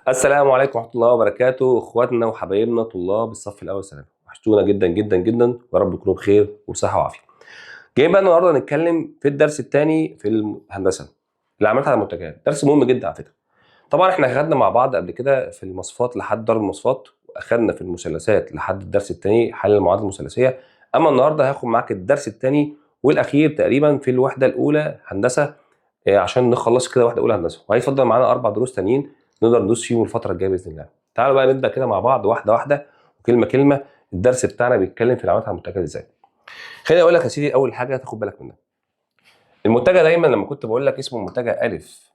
السلام عليكم ورحمة الله وبركاته، اخواتنا وحبايبنا طلاب الصف الاول ثانوي، وحشتونا جدا جدا جدا، ويا رب تكونوا بخير وبصحة وعافية. جايين بقى النهارده نتكلم في الدرس الثاني في الهندسة اللي عملتها على المنتجات، درس مهم جدا على فكرة. طبعا احنا خدنا مع بعض قبل كده في المواصفات لحد ضرب المواصفات، واخدنا في المثلثات لحد الدرس الثاني حل المعادلة المثلثية. اما النهارده هاخد معاك الدرس الثاني والاخير تقريبا في الوحدة الاولى هندسة، عشان نخلص كده واحده اولى هندسه، وهيفضل معانا 4 دروس تانيين نقدر ندوس فيهم الفتره الجايه باذن الله. تعالوا بقى نبدا كده مع بعض واحده واحده وكلمه كلمه. الدرس بتاعنا بيتكلم في العمليات على المنتجات ازاي. خليني اقول لك يا سيدي اول حاجه تاخد بالك منها. المنتجه دايما لما كنت بقول لك اسم المنتجه الف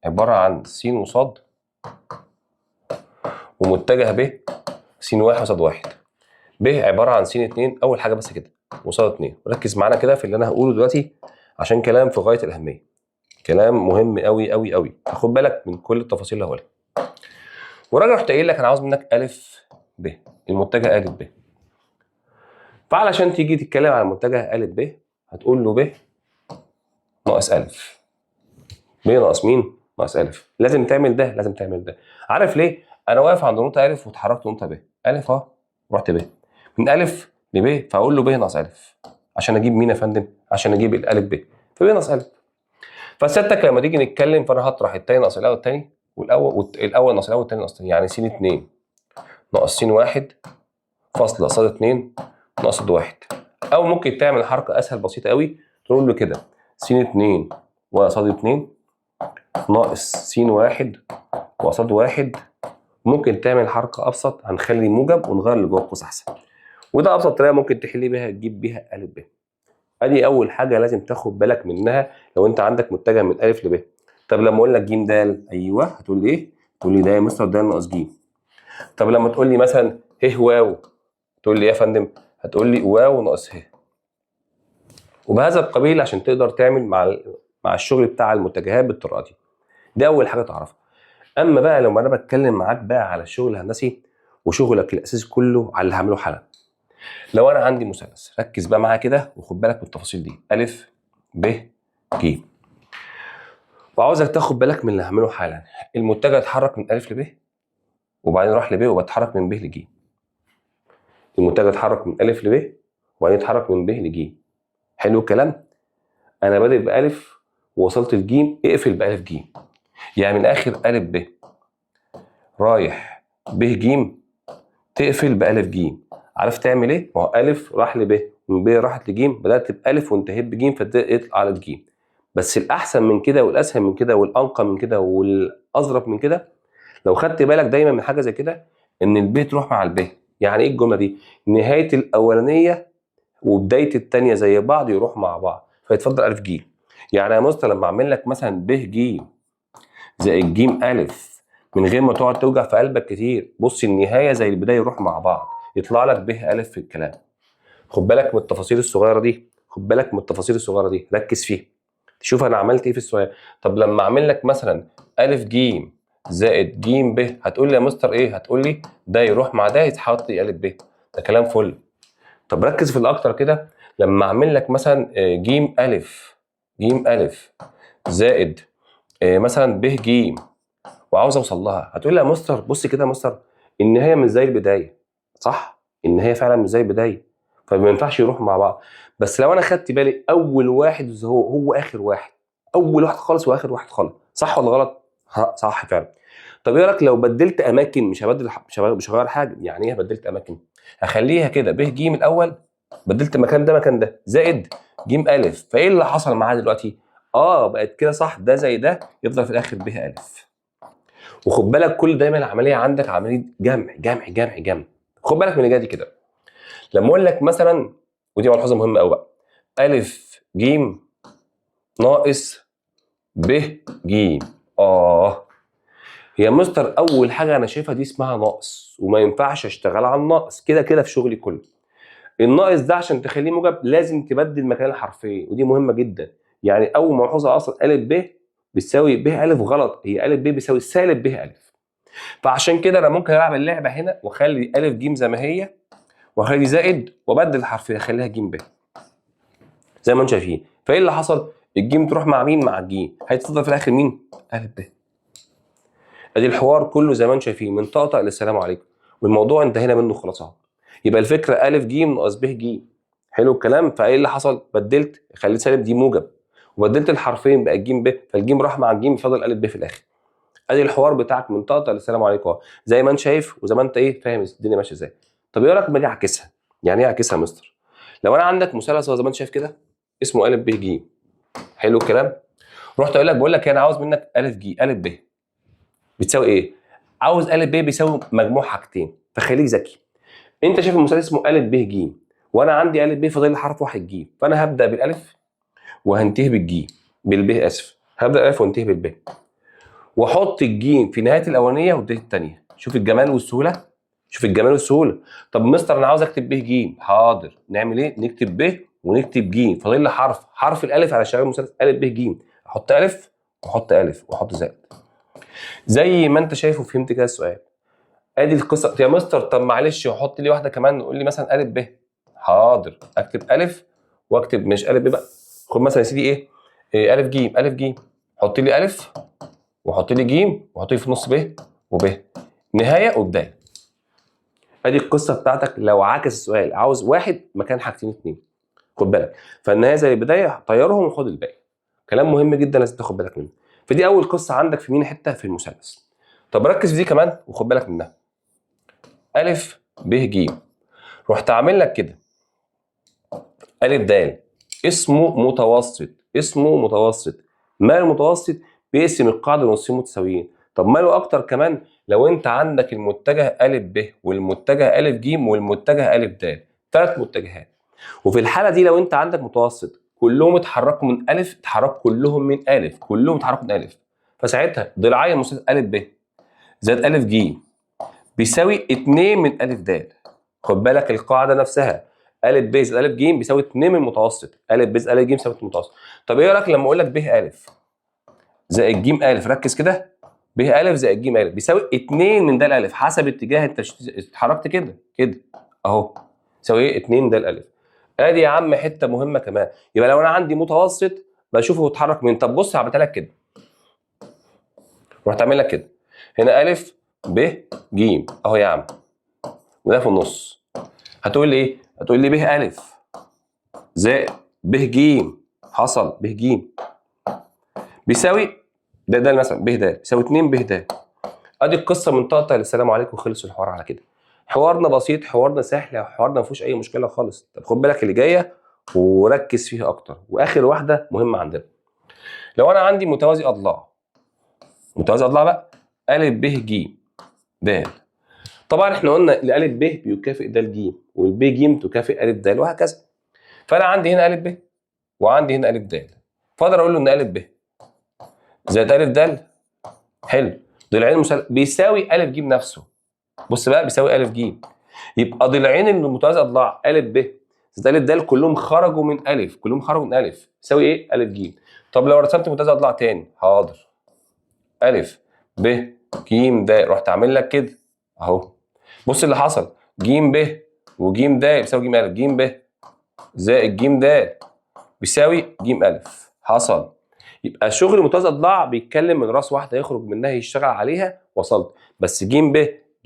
عباره عن س وصاد، ومتجه ب س واحد وصاد واحد، ب عباره عن س اتنين، اول حاجه بس كده، وصاد اتنين. ركز معانا كده في اللي انا هقوله دلوقتي عشان كلام في غايه الاهميه، كلام مهم قوي قوي قوي، خد بالك من كل التفاصيل اللي هقولها. وراجل رحت قايل لك انا عاوز منك الف ب، المتجه الف ب. فعلشان تيجي تتكلم عن المتجه الف ب هتقول له ب ناقص الف. ب ناقص مين؟ ناقص الف. لازم تعمل ده، لازم تعمل ده. عارف ليه؟ انا واقف عند نقطه الف واتحركت نقطه ب، الف اهو، رحت ب، من الف لب، فاقول له ب ناقص الف. عشان اجيب مين يا فندم؟ عشان اجيب الالف ب، فب ناقص الف. فسيادتك لما تيجي نتكلم فانا هطرح التاني ناقص الاول التاني، والاول ناقص الاول التاني ناقص التاني، يعني س 2 ناقص س واحد فاصلة صاد 2 ناقص صاد 1. او ممكن تعمل حركه اسهل بسيطه قوي، تقول له كده س 2 وصاد 2 ناقص س 1 وصاد 1. ممكن تعمل حركه ابسط، هنخلي موجب ونغير اللي جوه القوس احسن، وده ابسط طريقه ممكن تحل بيها تجيب بيها ا ب. ادي اول حاجه لازم تاخد بالك منها لو انت عندك متجه من ا ل ب. طب لما اقول لك ج د، ايوه هتقول لي ايه؟ تقول لي ده يا مستر د ناقص ج. طب لما تقول لي مثلا ه واو، تقول لي ايه يا فندم؟ هتقول لي واو ناقص ه. وبهذا القبيل عشان تقدر تعمل مع الشغل بتاع المتجهات بالطريقه دي. دي اول حاجه تعرفها. اما بقى لو انا بتكلم معاك بقى على الشغل الهندسي وشغلك الاساسي كله على اللي هعمله حالا. لو انا عندي مثلث، ركز بقى معايا كده وخد بالك من التفاصيل دي، ا ب ج، وعاوزك تاخد بالك من اللي هعمله حالا. المتجه اتحرك من ا ل ب، وبعدين راح ل ب، وبتحرك من ب ل ج. المتجه اتحرك من ا ل ب، وبعدين اتحرك من ب ل ج. حلو الكلام؟ انا بادئ بألف ووصلت لجيم، اقفل بألف جيم. يعني من الاخر ألف ب رايح ب جيم، تقفل بألف جيم. عارف تعمل ايه؟ ما هو ألف راح لب، من ب راحت لجيم، بدأت بألف وانتهيت بجيم، فيطلع على جيم. بس الأحسن من كده والأسهل من كده والأنقى من كده والأظرف من كده، لو خدت بالك دايما من حاجة زي كده، إن الب تروح مع الب. يعني إيه الجملة دي؟ نهاية الأولانية وبدايه الثانيه زي بعض يروحوا مع بعض، فيتفضل الف ج. يعني يا مستر لما اعمل لك مثلا ب ج زائد ج الف من غير ما تقعد توجع في قلبك كتير، بص النهايه زي البدايه يروح مع بعض، يطلع لك ب الف في الكلام. خد بالك من التفاصيل الصغيره دي، خد بالك من التفاصيل الصغيره دي، ركز فيها. شوف انا عملت ايه في السؤال. طب لما اعمل لك مثلا الف ج زائد ج ب، هتقول لي يا مستر ايه؟ هتقول لي ده يروح مع ده يتحط الف ب. ده كلام فل. طب ركز في الاكتر كده، لما اعمل لك مثلا ج الف زائد مثلا ب ج وعاوز اوصل لها، هتقول لي يا مستر بص كده يا مستر، النهايه مش زي البدايه. صح، النهايه فعلا مش زي البدايه، فما ينفعش يروحوا مع بعض. بس لو انا خدت بالي اول واحد هو اخر واحد، اول واحد خالص واخر واحد خالص، صح ولا غلط؟ صح فعلا. طب ايه رايك لو بدلت اماكن؟ مش هغير حاجه. يعني ايه بدلت اماكن؟ هخليها كده ب ج الاول، بدلت مكان ده مكان ده، زائد ج الف. فايه اللي حصل معايا دلوقتي؟ بقت كده صح، ده زي ده يفضل في الاخر ب الف. وخد بالك كل دايما العمليه عندك عمليه جمع جمع جمع جمع. خد بالك من اللي جاي دي كده. لما اقول لك مثلا، ودي ملحوظه مهمه قوي بقى، الف ج ناقص ب ج. هي مستر اول حاجه انا شايفها دي اسمها ناقص، وما ينفعش اشتغل على الناقص كده كده في شغلي كله. الناقص ده عشان تخليه موجب لازم تبدل مكان الحرفين، ودي مهمه جدا. يعني اول ملحوظه اصلا ا ب بتساوي ب الف غلط، هي ا ب بيساوي سالب ب الف. فعشان كده انا ممكن العب اللعبه هنا واخلي ا ج زي ما هي، واخلي زائد وابدل الحرفين اخليها ج ب زي ما انتم شايفين. فايه اللي حصل؟ الجيم تروح مع مين؟ مع الجيم، هيتفضل في الاخر مين؟ ا ب. ادي الحوار كله زي ما انتم شايفين من طقطق للسلام عليكم، والموضوع انتهينا منه خلاص اهو. يبقى الفكره ا ج ناقص ب ج. حلو الكلام. فايه اللي حصل؟ بدلت، خليت سالب دي موجب، وبدلت الحرفين بقى ج ب، فالجيم راح مع الجيم فضل ا ب في الاخر. ادي الحوار بتاعك من طقطق للسلام عليكم اهو، زي ما انت شايف وزي ما انت ايه فاهم الدنيا ماشيه ازاي. طب ايه رايك لما اجي اعكسها؟ يعني ايه اعكسها يا مستر؟ لو انا عندك مثلث زي ما انت شايف كده اسمه ا ب ج، حلو الكلام، رحت اقول لك بقول لك انا عاوز منك ا ج ا ب بتساوي ايه؟ عاوز ا ب بيساوي مجموع حاجتين، فخليك ذكي. انت شايف المثلث اسمه ا ب ج، وانا عندي ا ب فاضل لي حرف واحد ج، فانا هبدا بالالف وهنتهي بالج، بالب اسف، هبدا بالالف وانتهي بالب، واحط الجيم في نهايه الاولانيه وبدايه الثانيه. شوف الجمال والسهوله، شوف الجمال والسهوله. طب مستر انا عاوز اكتب ب ج، حاضر، نعمل ايه؟ نكتب ب ونكتب ج، فاضل لي حرف الالف على شغال مثلث ا ب ج، احط الف واحط الف واحط زائد، زي ما انت شايف وفهمت كده السؤال. ادي القصه يا مستر. طب معلش وحط لي واحده كمان، قول لي مثلا ا ب، حاضر، اكتب الف واكتب مش ا ب بقى، خد مثلا يا سيدي ايه ا ج ا ج، حط لي الف وحط لي ج وحط لي في النص ب وب، نهايه وبدايه. ادي القصه بتاعتك. لو عكس السؤال عاوز واحد مكان حاجتين اتنين، خد بالك. فالنهايه زي البدايه طيرهم وخد الباقي. كلام مهم جدا لازم تاخد بالك منه. فدي اول قصه عندك في مين حته في المثلث. طب ركز في دي كمان وخد بالك منها. ا ب ج، رحت عامل لك كده ا د اسمه متوسط، اسمه متوسط. ماله متوسط؟ بيقسم القاعده لنصين متساويين. طب ماله اكتر كمان؟ لو انت عندك المتجه ا ب والمتجه ا ج والمتجه ا د، ثلاث متجهات، وفي الحاله دي لو انت عندك متوسط كلهم اتحركوا من ا، اتحركوا كلهم من ا، كلهم اتحركوا من ا، فساعتها ضلعي المثلث ا ب زائد ا ج بيساوي 2 من ا د. خد بالك القاعده نفسها ا ب زائد ا ج بيساوي 2 من المتوسط، ا ب زائد ا ج بيساوي المتوسط. طب ايه رايك لما اقول لك ب ا زائد ج ا، ركز كده، ب ا زائد ج ا بيساوي 2 من د ا حسب اتجاه انت اتحركت كده كده اهو، يساوي ايه؟ 2 د ا. ادي يا عم حته مهمه كمان. يبقى لو انا عندي متوسط بشوفه اتحرك من، طب بص عملت لك كده، رحت عامل لك كده هنا ا ب ج اهو يا عم، وده في النص. هتقول لي ايه؟ هتقول لي ب ا زائد ب ج، حصل ب ج بيساوي ده مثلا ب د بيساوي 2 ب د. ادي القصه من طقطق للسلام عليكم، خلص الحوار على كده. حوارنا بسيط، حوارنا سهل، حوارنا ما فيهوش اي مشكله خالص. طب خد بالك اللي جايه وركز فيها اكتر، واخر واحده مهمه عندنا. لو انا عندي متوازي اضلاع، متوازي اضلاع بقى ا ب ج د، طبعا احنا قلنا ا ب بيكافئ د ج والب ج تكافئ ا د وهكذا. فانا عندي هنا ا ب وعندي هنا ا د، فاقدر اقول له ان ا ب زائد ا د، حلو، ضلعين المثلث بيساوي ا ج نفسه. بص بقى بيساوي ا ج، يبقى ضلعين المتوازي اضلاع ا ب زائد ا د كلهم خرجوا من ا، كلهم خرجوا من ا، يساوي ايه؟ ا ج. طب لو رسمت متوازي اضلاع تاني، حاضر، ا ب ج د، رحت عامل لك كده اهو. بص اللي حصل، ج ب وج د بيساوي ج ا، ج ب زائد ج د بيساوي ج ا، حصل. يبقى شغل متوازي اضلاع بيتكلم من راس واحده يخرج منها يشتغل عليها، وصلت. بس ج ب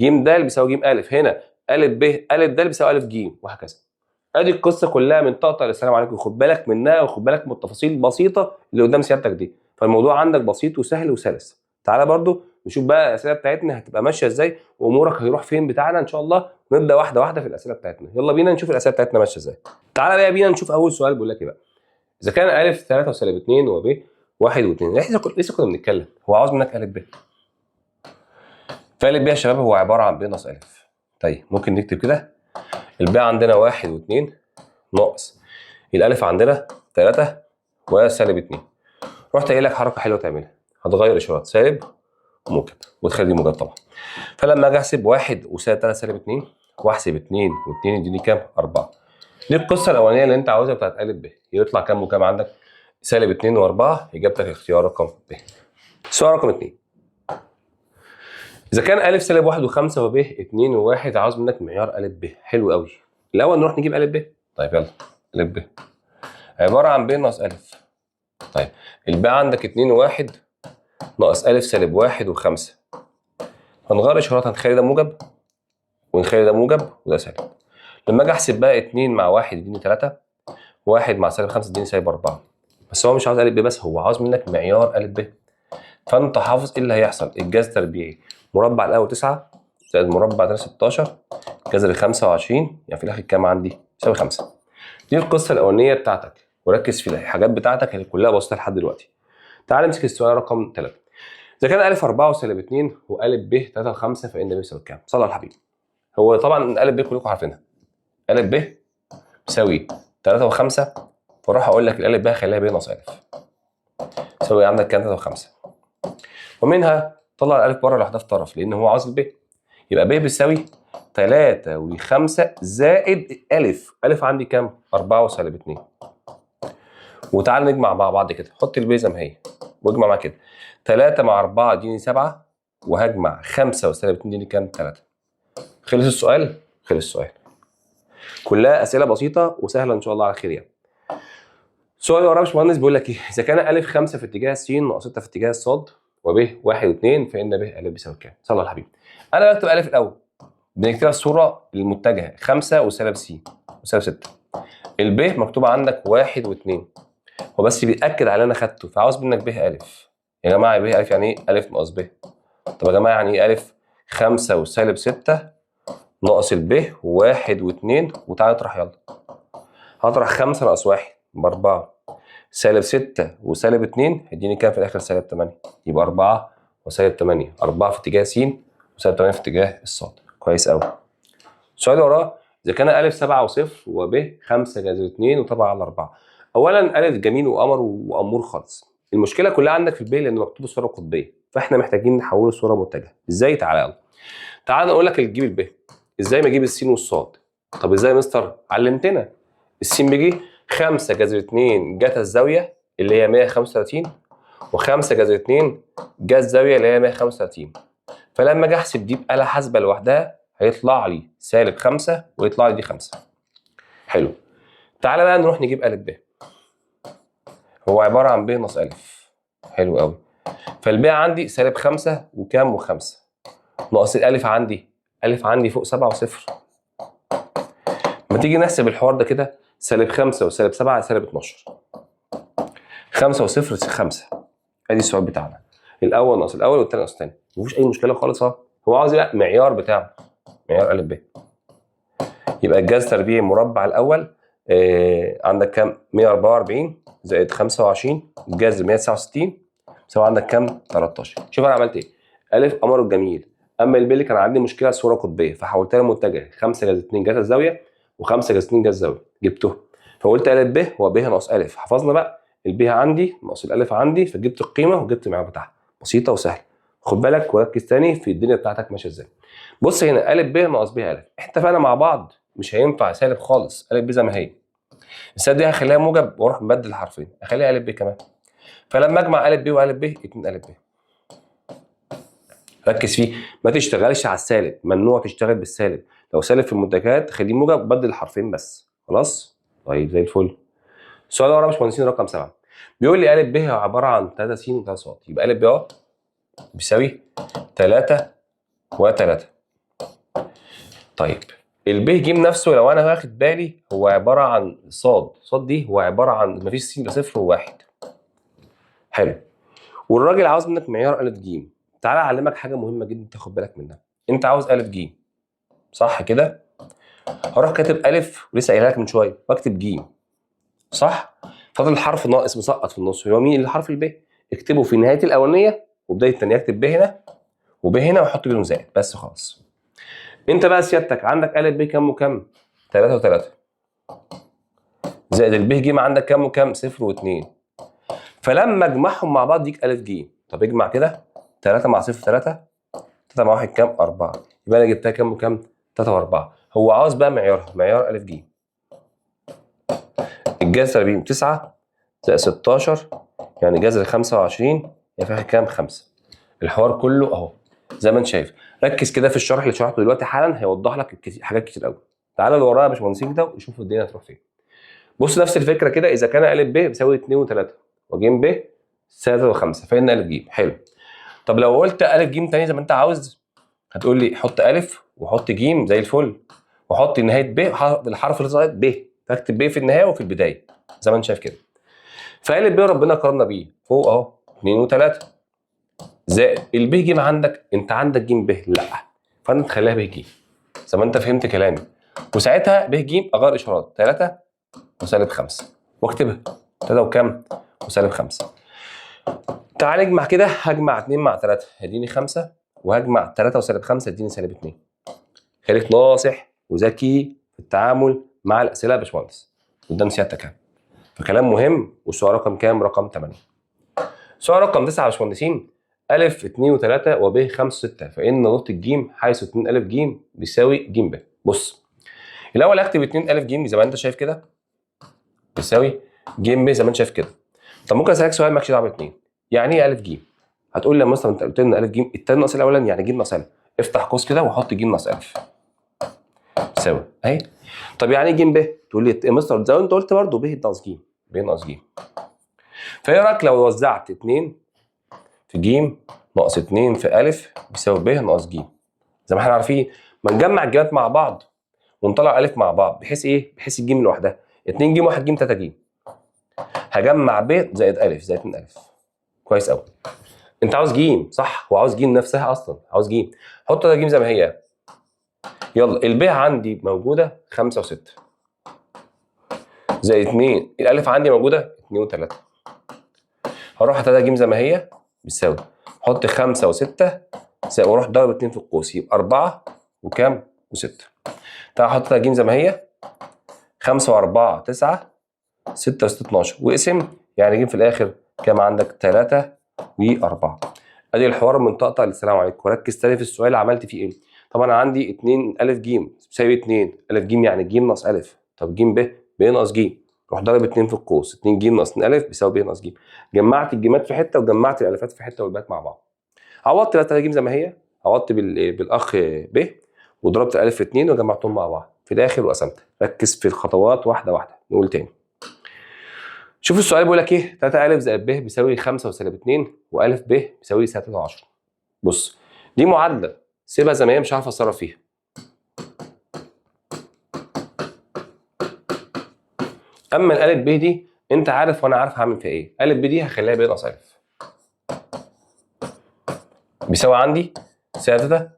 ج د بيساوي ج ا، هنا ا ب ا د بيساوي ا ج، وهكذا. ادي القصه كلها من طقطق للسلام عليكم. خد بالك منها وخد بالك من التفاصيل البسيطه اللي قدام سيادتك دي. فالموضوع عندك بسيط وسهل وسلس. تعالى برضو نشوف بقى الاسئله بتاعتنا هتبقى ماشيه ازاي وامورك هيروح فين بتاعنا ان شاء الله. نبدا واحده واحده في الاسئله بتاعتنا. يلا بينا نشوف الاسئله بتاعتنا ماشيه ازاي. تعالى بقى بينا نشوف اول سؤال بيقول لك ايه بقى. اذا كان ا 3 وسالب 2 وب 1 و2، لسه كنا بنتكلم، هو عاوز منك ا ب. فا ب يا شباب هو عباره عن ب ناقص ا. طيب ممكن نكتب كده الباء عندنا 1 و2 ناقص الالف عندنا 3 وسالب 2. رحت قايل لك حركه حلوه تعملها، هتغير اشارات سالب وموجب وتخلي موجب طبعا. فلما اجي احسب 1 وسالب 3 سالب 2 واحسب 2 و2 يديني كام؟ 4. دي القصه الاولانيه اللي انت عاوزها بتاعت ا ب، يطلع كام وكام عندك؟ سالب 2 و4. اجابتك اختيار رقم ب. سؤال رقم 2. اذا كان ا سالب 1 و5 وب 2 و1 عاوز منك معيار ا ب. حلو قوي. الاول نروح نجيب ا ب. طيب يلا ا ب عباره عن ب ناقص ا. طيب الباء عندك 2 و1 ناقص ا سالب 1 و5 هنغير اشارات، هنخلي ده موجب ونخلي ده موجب وده سالب. لما اجي احسب بقى 2 مع 1 يديني 3، 1 مع -5 يديني -4. بس هو مش عاوز ا ب بس، هو عاوز منك معيار ا ب. فانت حافظ ايه اللي هيحصل. الجذر التربيعي مربع الاول 9 زائد مربع ده 16 جذر 25، يعني في الاخر كام عندي؟ يساوي 5. دي القصه الاولانيه بتاعتك، وركز في الحاجات بتاعتك اللي كلها بسيطه لحد دلوقتي. تعال نمسك السؤال رقم 3. اذا كان ا 4 وسالب 2 وا ب 3 و5 فان ب يساوي كام؟ صلى على الحبيب. هو طبعا ا ب كلكم عارفينها. ا ب بيساوي 3 و5، فاروح اقول لك ال ب هخليها ب ناقص ا. يساوي عندك كام؟ 3 و5. ومنها طلع الالف بره لوحدها في طرف لان هو عاوز الب. يبقى ب بيساوي 3 و5 زائد الف عندي كام؟ 4 وسالب 2. وتعال نجمع مع بعض كده، حط الب زي ما هي واجمع مع كده. 3 مع 4 اديني 7، وهجمع 5 وسالب 2 اديني كام؟ 3. خلص السؤال؟ خلص السؤال. كلها اسئله بسيطه وسهله ان شاء الله على خير يعني. السؤال اللي وراه يا باشمهندس بيقول لك ايه؟ اذا كان ا 5 في اتجاه س ناقص 6 في اتجاه الص وب 1 و2 فان ب ا بيساوي كام؟ صلى على الحبيب. انا بكتب ا الاول، بنكتبها الصوره المتجهه 5 وسالب س وسالب 6. الب مكتوبه عندك 1 و2، هو بس بيأكد على اللي انا خدته، فعاوز منك ب ا. يا جماعه ب ا يعني ايه؟ ا ناقص ب. طب يا جماعه يعني ايه ا؟ 5 وسالب 6 ناقص الب 1 و2، وتعالى نطرح يلا. هطرح 5 ناقص 1 ب4، سالب 6 وسالب 2 هيديني كام في الاخر؟ سالب 8. يبقى 4 وسالب 8، 4 في اتجاه س وسالب 8 في اتجاه الصاد. كويس قوي. السؤال اللي وراه اذا كان ا 7 و0 وب 5 جذر 2 وطبع على 4. اولا ا جميل وقمر وامور خالص. المشكله كلها عندك في الب لان مكتوب الصوره قطبيه، فاحنا محتاجين نحوله لصوره متجهه. ازاي؟ تعالى يلا. تعالى اقول لك تجيب الب. ازاي ما اجيب السين والصاد؟ طب ازاي يا مستر؟ علمتنا. السين بيجي 5 جذر 2 جتا الزاويه اللي هي 135، و5 جذر 2 جا الزاويه اللي هي 135. فلما اجي احسب دي بآلة حاسبه لوحدها هيطلع لي سالب 5 ويطلع لي دي 5. حلو. تعالى بقى نروح نجيب ا ب. هو عباره عن ب ناقص ا. حلو قوي. فالب عندي سالب 5 وكام و5 ناقص الالف عندي، الف عندي فوق 7 وصفر. ما تيجي نحسب الحوار ده كده، سالب 5 وسالب 7 سالب 12. 5 وصفر 5. ادي السؤال بتاعنا. الاول ناقص الاول والثاني ناقص الثاني، مفيش اي مشكله خالص اهو. هو عاوز بقى معيار بتاعه، معيار ا ب. يبقى الجذر التربيعي مربع الاول عندك كام؟ 144 زائد 25 جذر 169 يساوي عندك كام؟ 13. شوف انا عملت ايه. ا قمر الجميل. اما الب اللي كان عندي مشكله صوره قطبيه فحولتها لمتجه 5 جذر 2 جذر الزاويه و5 جذر 2 جذر الزاويه جبته. فقلت ا ب هو ب ناقص ا. حفظنا بقى الب عندي ناقص الالف عندي، فجبت القيمه وجبت المعيار بتاعها. بسيطه وسهله. خد بالك وركز تاني في الدنيا بتاعتك ماشيه ازاي. بص هنا ا ب ناقص ب ا. احنا اتفقنا مع بعض مش هينفع سالب خالص، ا ب زي ما هي. السالب دي هخليها موجب واروح مبدل الحرفين، اخليها ا ب كمان. فلما اجمع ا ب وا ب 2 ا ب. ركز فيه، ما تشتغلش على السالب، ممنوع تشتغل بالسالب. لو سالب في المتجهات خليه موجب بدل الحرفين بس. خلاص؟ طيب زي الفل. السؤال ده ورا باشمهندسين رقم 7. بيقول لي ا ب هو عباره عن 3 س و3 ص. يبقى ا ب اهو بيساوي 3 و3. طيب الب ج نفسه لو انا واخد بالي هو عباره عن صاد دي هو عباره عن مفيش س الا صفر وواحد. حلو. والراجل عاوز منك معيار ا ج. تعالى اعلمك حاجه مهمه جدا تاخد بالك منها. انت عاوز ا ج صح كده؟ هروح كاتب ا ولسه قايلها لك من شويه واكتب ج صح؟ فاضل حرف ناقص مسقط في النص هو مين؟ الحرف الب. اكتبه في نهايه الاولانيه وبدايه الثانيه. اكتب ب هنا وب هنا واحط بينهم زائد بس خلاص. انت بقى سيادتك عندك ا ب كام وكام؟ 3 و3 زائد الب ج عندك كام وكام؟ 0 و2. فلما اجمعهم مع بعض يديك ا ج. طب اجمع كده 3 مع 0 3 3 مع 1 كام؟ 4. يبقى انا جبتها كام وكام؟ 3 و4. هو عاوز بقى معيارها، معيار ا ج. الجذر التربيعي 9 زائد 16 يعني جذر 25 يعني كام؟ 5. الحوار كله اهو زي ما انت شايف. ركز كده في الشرح اللي شرحته دلوقتي حالا هيوضح لك حاجات كتير قوي. تعالى اللي ورايا يا باشمهندسين كده وشوف الدنيا هتروح فين. بص نفس الفكره كده. اذا كان ا ب بيساوي 2 و3 وج ب 3 و5 فان ا ج. حلو. طب لو قلت ا ج تاني زي ما انت عاوز هتقول لي حط الف وحط ج زي الفل، وحط نهايه ب الحرف اللي طلعت ب، فاكتب ب في النهايه وفي البدايه زي ما انت شايف كده. فالف ب ربنا كرمنا بيه فوق اهو 2 و3 زائد الب ج عندك، انت عندك ج ب لا، فانت تخليها ب ج زي ما انت فهمت كلامي، وساعتها ب ج اغير اشارات 3 وسالب 5 واكتبها 3 وكام وسالب 5. تعال نجمع كده، هجمع 2 مع 3 هيديني 5، وهجمع 3 وسالب 5 يديني سالب 2. خليك ناصح وذكي في التعامل مع الاسئله يا باشمهندس قدام سيادتك يعني. فكلام مهم. والسؤال رقم كام؟ رقم 8. سؤال رقم 9 يا باشمهندسين، أ 2 و3 وب 5 و6 فإن نقطة ج حيث 2 أ ج بيساوي ج ب. بص الأول هكتب 2 أ ج زي ما أنت شايف كده بيساوي ج ب زي ما أنت شايف كده. طب ممكن أسألك سؤال مالكش دعوة ب2، يعني إيه أ ج؟ هتقول لي يا مستر أنت قلت لنا أ ج التاني ناقص الأولاني يعني ج ناقص أ، افتح قوس كده وحط ج ناقص أ بيساوي أهي. طب يعني إيه ج ب؟ تقول لي يا مستر زي ما أنت قلت برضه ب ناقص ج، ب ناقص ج. فإيه رأيك لو وزعت 2 في ج ناقص 2 في أ بيساوي ب ناقص ج، زي ما احنا عارفين ما نجمع الجيمات مع بعض ونطلع أ مع بعض بحيث إيه؟ بحيث الج لوحدها 2 ج 1 ج 3 ج، هجمع ب زائد أ زائد 2 أ. كويس قوي. أنت عاوز ج صح، وعاوز ج نفسها أصلا، عاوز ج، حط ج زي ما هي. يلا الب عندي موجودة 5 و6 زائد 2 الأ عندي موجودة 2 و3، هروح أحط ج زي ما هي بتساوي، حط 5 و6 واروح ضارب 2 في القوس يبقى 4 وكام؟ و6. تعال احط ج زي ما هي 5 و4 9 6 و6 12 واقسم يعني ج في الاخر كام عندك؟ 3 و4. ادي الحوار من طقطق للسلام عليكم. وركز تاني في السؤال عملت فيه ايه. طبعا انا عندي 2 ا ج بتساوي 2 ا ج يعني ج ناقص ا، طب ج ب ناقص ج، روح ضارب 2 في القوس 2 ج ناقص 2 ا بيساوي ب ناقص ج. جمعت الجيمات في حته وجمعت الالفات في حته والباقيات مع بعض. عوضت بقى 3 ج زي ما هي، عوضت بالاخ ب وضربت الف في 2 وجمعتهم مع بعض في الاخر وقسمت. ركز في الخطوات واحده واحده. نقول تاني، شوف السؤال بيقول لك ايه. 3 أ زائد ب بيساوي 5 وسالب 2 وأ ب بيساوي 3 و10. بص دي معادله سيبها زي ما هي مش عارف اتصرف فيها. اما الأ ب دي انت عارف وانا عارف هعمل فيها ايه. أ ب دي هخليها ب ناقص أ بيساوي عندي 3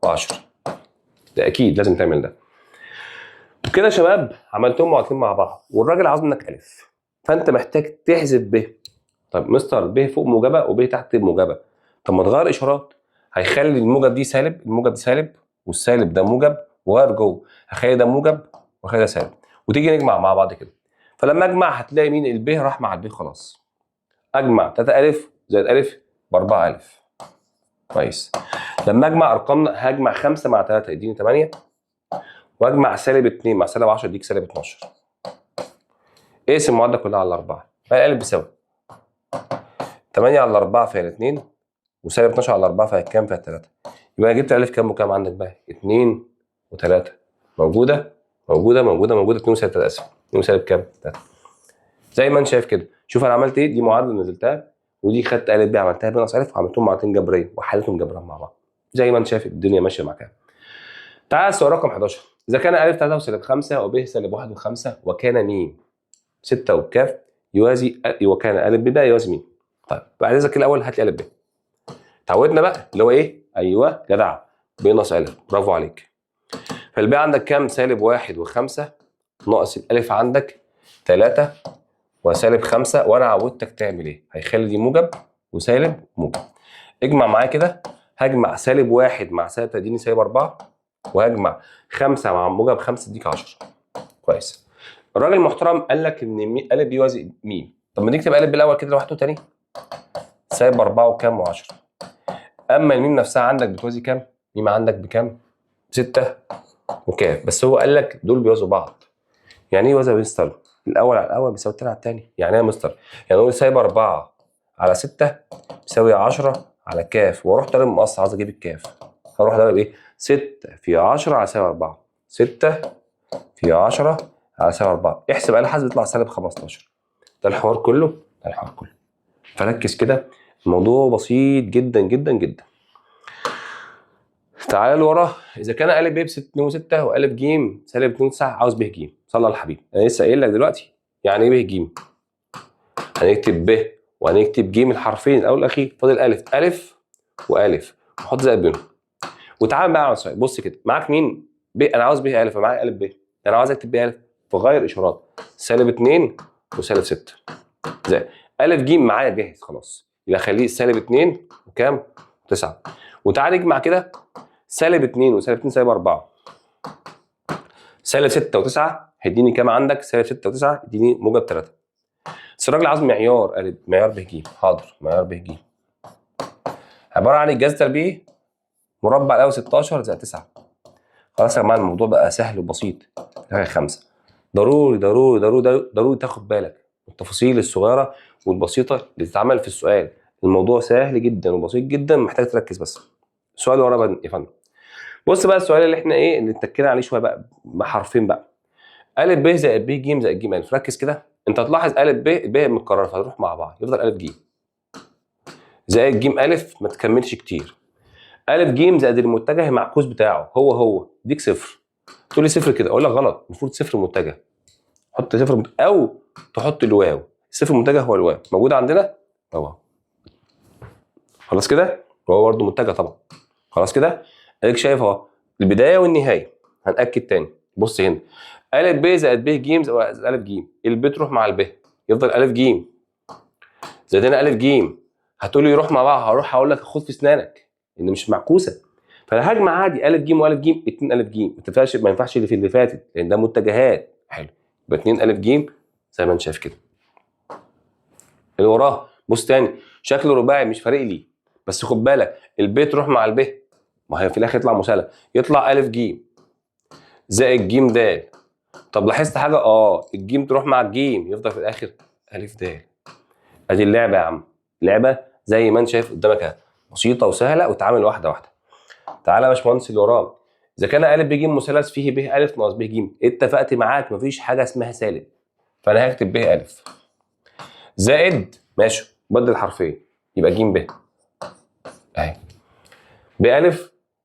و10. ده اكيد لازم تعمل ده. وكده يا شباب عملتهم معادلتين مع بعض والراجل عاوز منك أ، فانت محتاج تحذف ب. طب مستر ب فوق موجبه وب تحت موجبه، طب ما تغير اشارات. هيخلي الموجب دي سالب، الموجب دي سالب، والسالب ده موجب، وغير جوه هخلي ده موجب وهخلي ده سالب، وتيجي نجمع مع بعض كده. فلما اجمع هتلاقي مين؟ الب راح مع الب خلاص. اجمع 3 أ زائد أ ب 4 أ. كويس. لما اجمع ارقامنا هجمع 5 مع 3 يديني 8، واجمع سالب 2 مع سالب 10 يديك سالب 12. اقسم المعادله كلها على 4 فالقلب بيساوي 8 على 4 فيها 2 وسالب 12 على 4 فيها كام؟ فيها 3. يبقى انا جبت الف كام وكام عندك بقى؟ 2 و3 موجوده موجوده موجوده موجوده 2 وسالب 3 اسف 2 وسالب كام؟ 3. زي ما انت شايف كده. شوف انا عملت ايه. دي معادله نزلتها ودي خدت ا ب عملتها ب ناقص ا وعملتهم معادلتين جبريه وحليتهم جبران مع بعض. زي ما انت شايف الدنيا ماشيه معاك. تعال السؤال رقم 11. اذا كان ا 3 وسالب 5 وب سالب 1 و5 وكان م 6 والكاف يوازي وكان ا ب ده يوازي م. طيب بعد اذنك الاول هات لي ا ب. اتعودنا بقى اللي هو ايه؟ ايوه جدع ب ناقص ا، برافو عليك. فالب عندك كام؟ سالب 1 و5 ناقص الالف عندك 3 وسالب 5. وانا عودتك تعمل ايه؟ هيخلي دي موجب وسالب موجب. اجمع معايا كده. هجمع سالب 1 مع سالب تديني سالب 4 وهجمع 5 مع موجب 5 اديك 10. كويس. الراجل المحترم قال لك ان ا بيوازي م. طب ما نكتب ا بالاول كده لوحده تاني. سالب 4 وكام و10. اما الميم نفسها عندك بتوازي كام؟ ميم عندك بكام؟ 6 وكام. بس هو قال لك دول بيوازوا بعض. يعني ايه يوازي يا مستر؟ الاول على الاول بيساوي الثاني على الثاني. يعني ايه يا مستر؟ يعني نقول سالب 4 على 6 بيساوي 10 على كاف، واروح ضارب مقص عاوز اجيب الكاف. هروح ضارب ايه؟ 6 في 10 على سالب 4. 6 في 10 على سالب 4. احسب آلة حاسبة يطلع سالب 15. ده الحوار كله. ده الحوار كله. فركز كده. الموضوع بسيط جدا جدا جدا. تعالى اللي وراه، اذا كان ا ب ب 2 و6 وا ج سالب 2 و9 عاوز ب ج، صلى على الحبيب. انا لسه قايل لك دلوقتي يعني ايه ب ج. هنكتب ب وهنكتب ج الحرفين الاول والاخير، فاضل الف والف وحط زائد بينهم. وتعامل بقى على السؤال. بص كده معاك مين؟ ب، انا عاوز ب الف، معايا ا ب، انا عاوز اكتب ب الف، فغير اشارات سالب 2 وسالب 6 زائد ا ج معايا جاهز خلاص، يبقى خليه سالب 2 وكام؟ 9. وتعالى نجمع كده سالب 2 وسالب 2 سالب 4 سالب 6 و9 هيديني كام عندك؟ سالب 6 و9 يديني موجب 3. بس الراجل عاوز معيار معيار ب ج. حاضر، معيار ب ج عباره عن الجذر التربيعي مربع الاول 16 زائد 9. خلاص يا جماعه الموضوع بقى سهل وبسيط. حاجه 5. ضروري ضروري ضروري ضروري تاخد بالك التفاصيل الصغيره والبسيطه اللي تتعمل في السؤال. الموضوع سهل جدا وبسيط جدا، محتاج تركز بس. السؤال اللي وراه يا فندم. بص بقى السؤال اللي احنا ايه اللي اتكينا عليه شويه بقى بحرفين بقى. ا ب زائد ب ج زائد ج الف. ركز كده، انت هتلاحظ ا ب متكرره فهتروح مع بعض يفضل ا ج زائد ج الف ما تكملش كتير. ا ج زائد المتجه المعكوس بتاعه هو ديك صفر. تقول لي صفر كده، اقول لك غلط، المفروض صفر متجه. حط صفر او تحط الواو. الصفر المتجه هو الواو موجود عندنا اهو. خلاص كده، وهو برده متجه طبعا. خلاص كده، اديك شايف اهو البدايه والنهايه. هنأكد تاني، بص هنا ا ب زائد ب ج زائد ا ج، الب تروح مع الب يفضل ا ج زائد هنا ا ج. هتقول لي يروح مع بعض، هروح اقول لك خد في اسنانك ان مش معكوسه. فانا هجمع عادي ا ج و ا ج 2 ا ج، ما ينفعش اللي في اللي فاتت لان ده متجهات. حلو، يبقى 2 ا ج زي ما انت شايف كده. اللي وراه بص تاني شكله رباعي مش فارق لي، بس خد بالك الب تروح مع الب، ما هي في الاخر يطلع مثلث، يطلع ا ج زائد ج د. طب لاحظت حاجه؟ الجيم تروح مع الجيم يفضل في الاخر ا د. ادي اللعبه يا عم، لعبه زي ما انت شايف قدامك اهي، بسيطه وسهله وتعامل واحده واحده. تعالى يا باشمهندس اللي وراه، اذا كان ا ب ج مثلث فيه ب ا ناقص ب ج، اتفقت معاك مفيش حاجه اسمها سالب، فانا هكتب ب ا زائد ماشي بدل حرفين يبقى ج ب اهي ب ا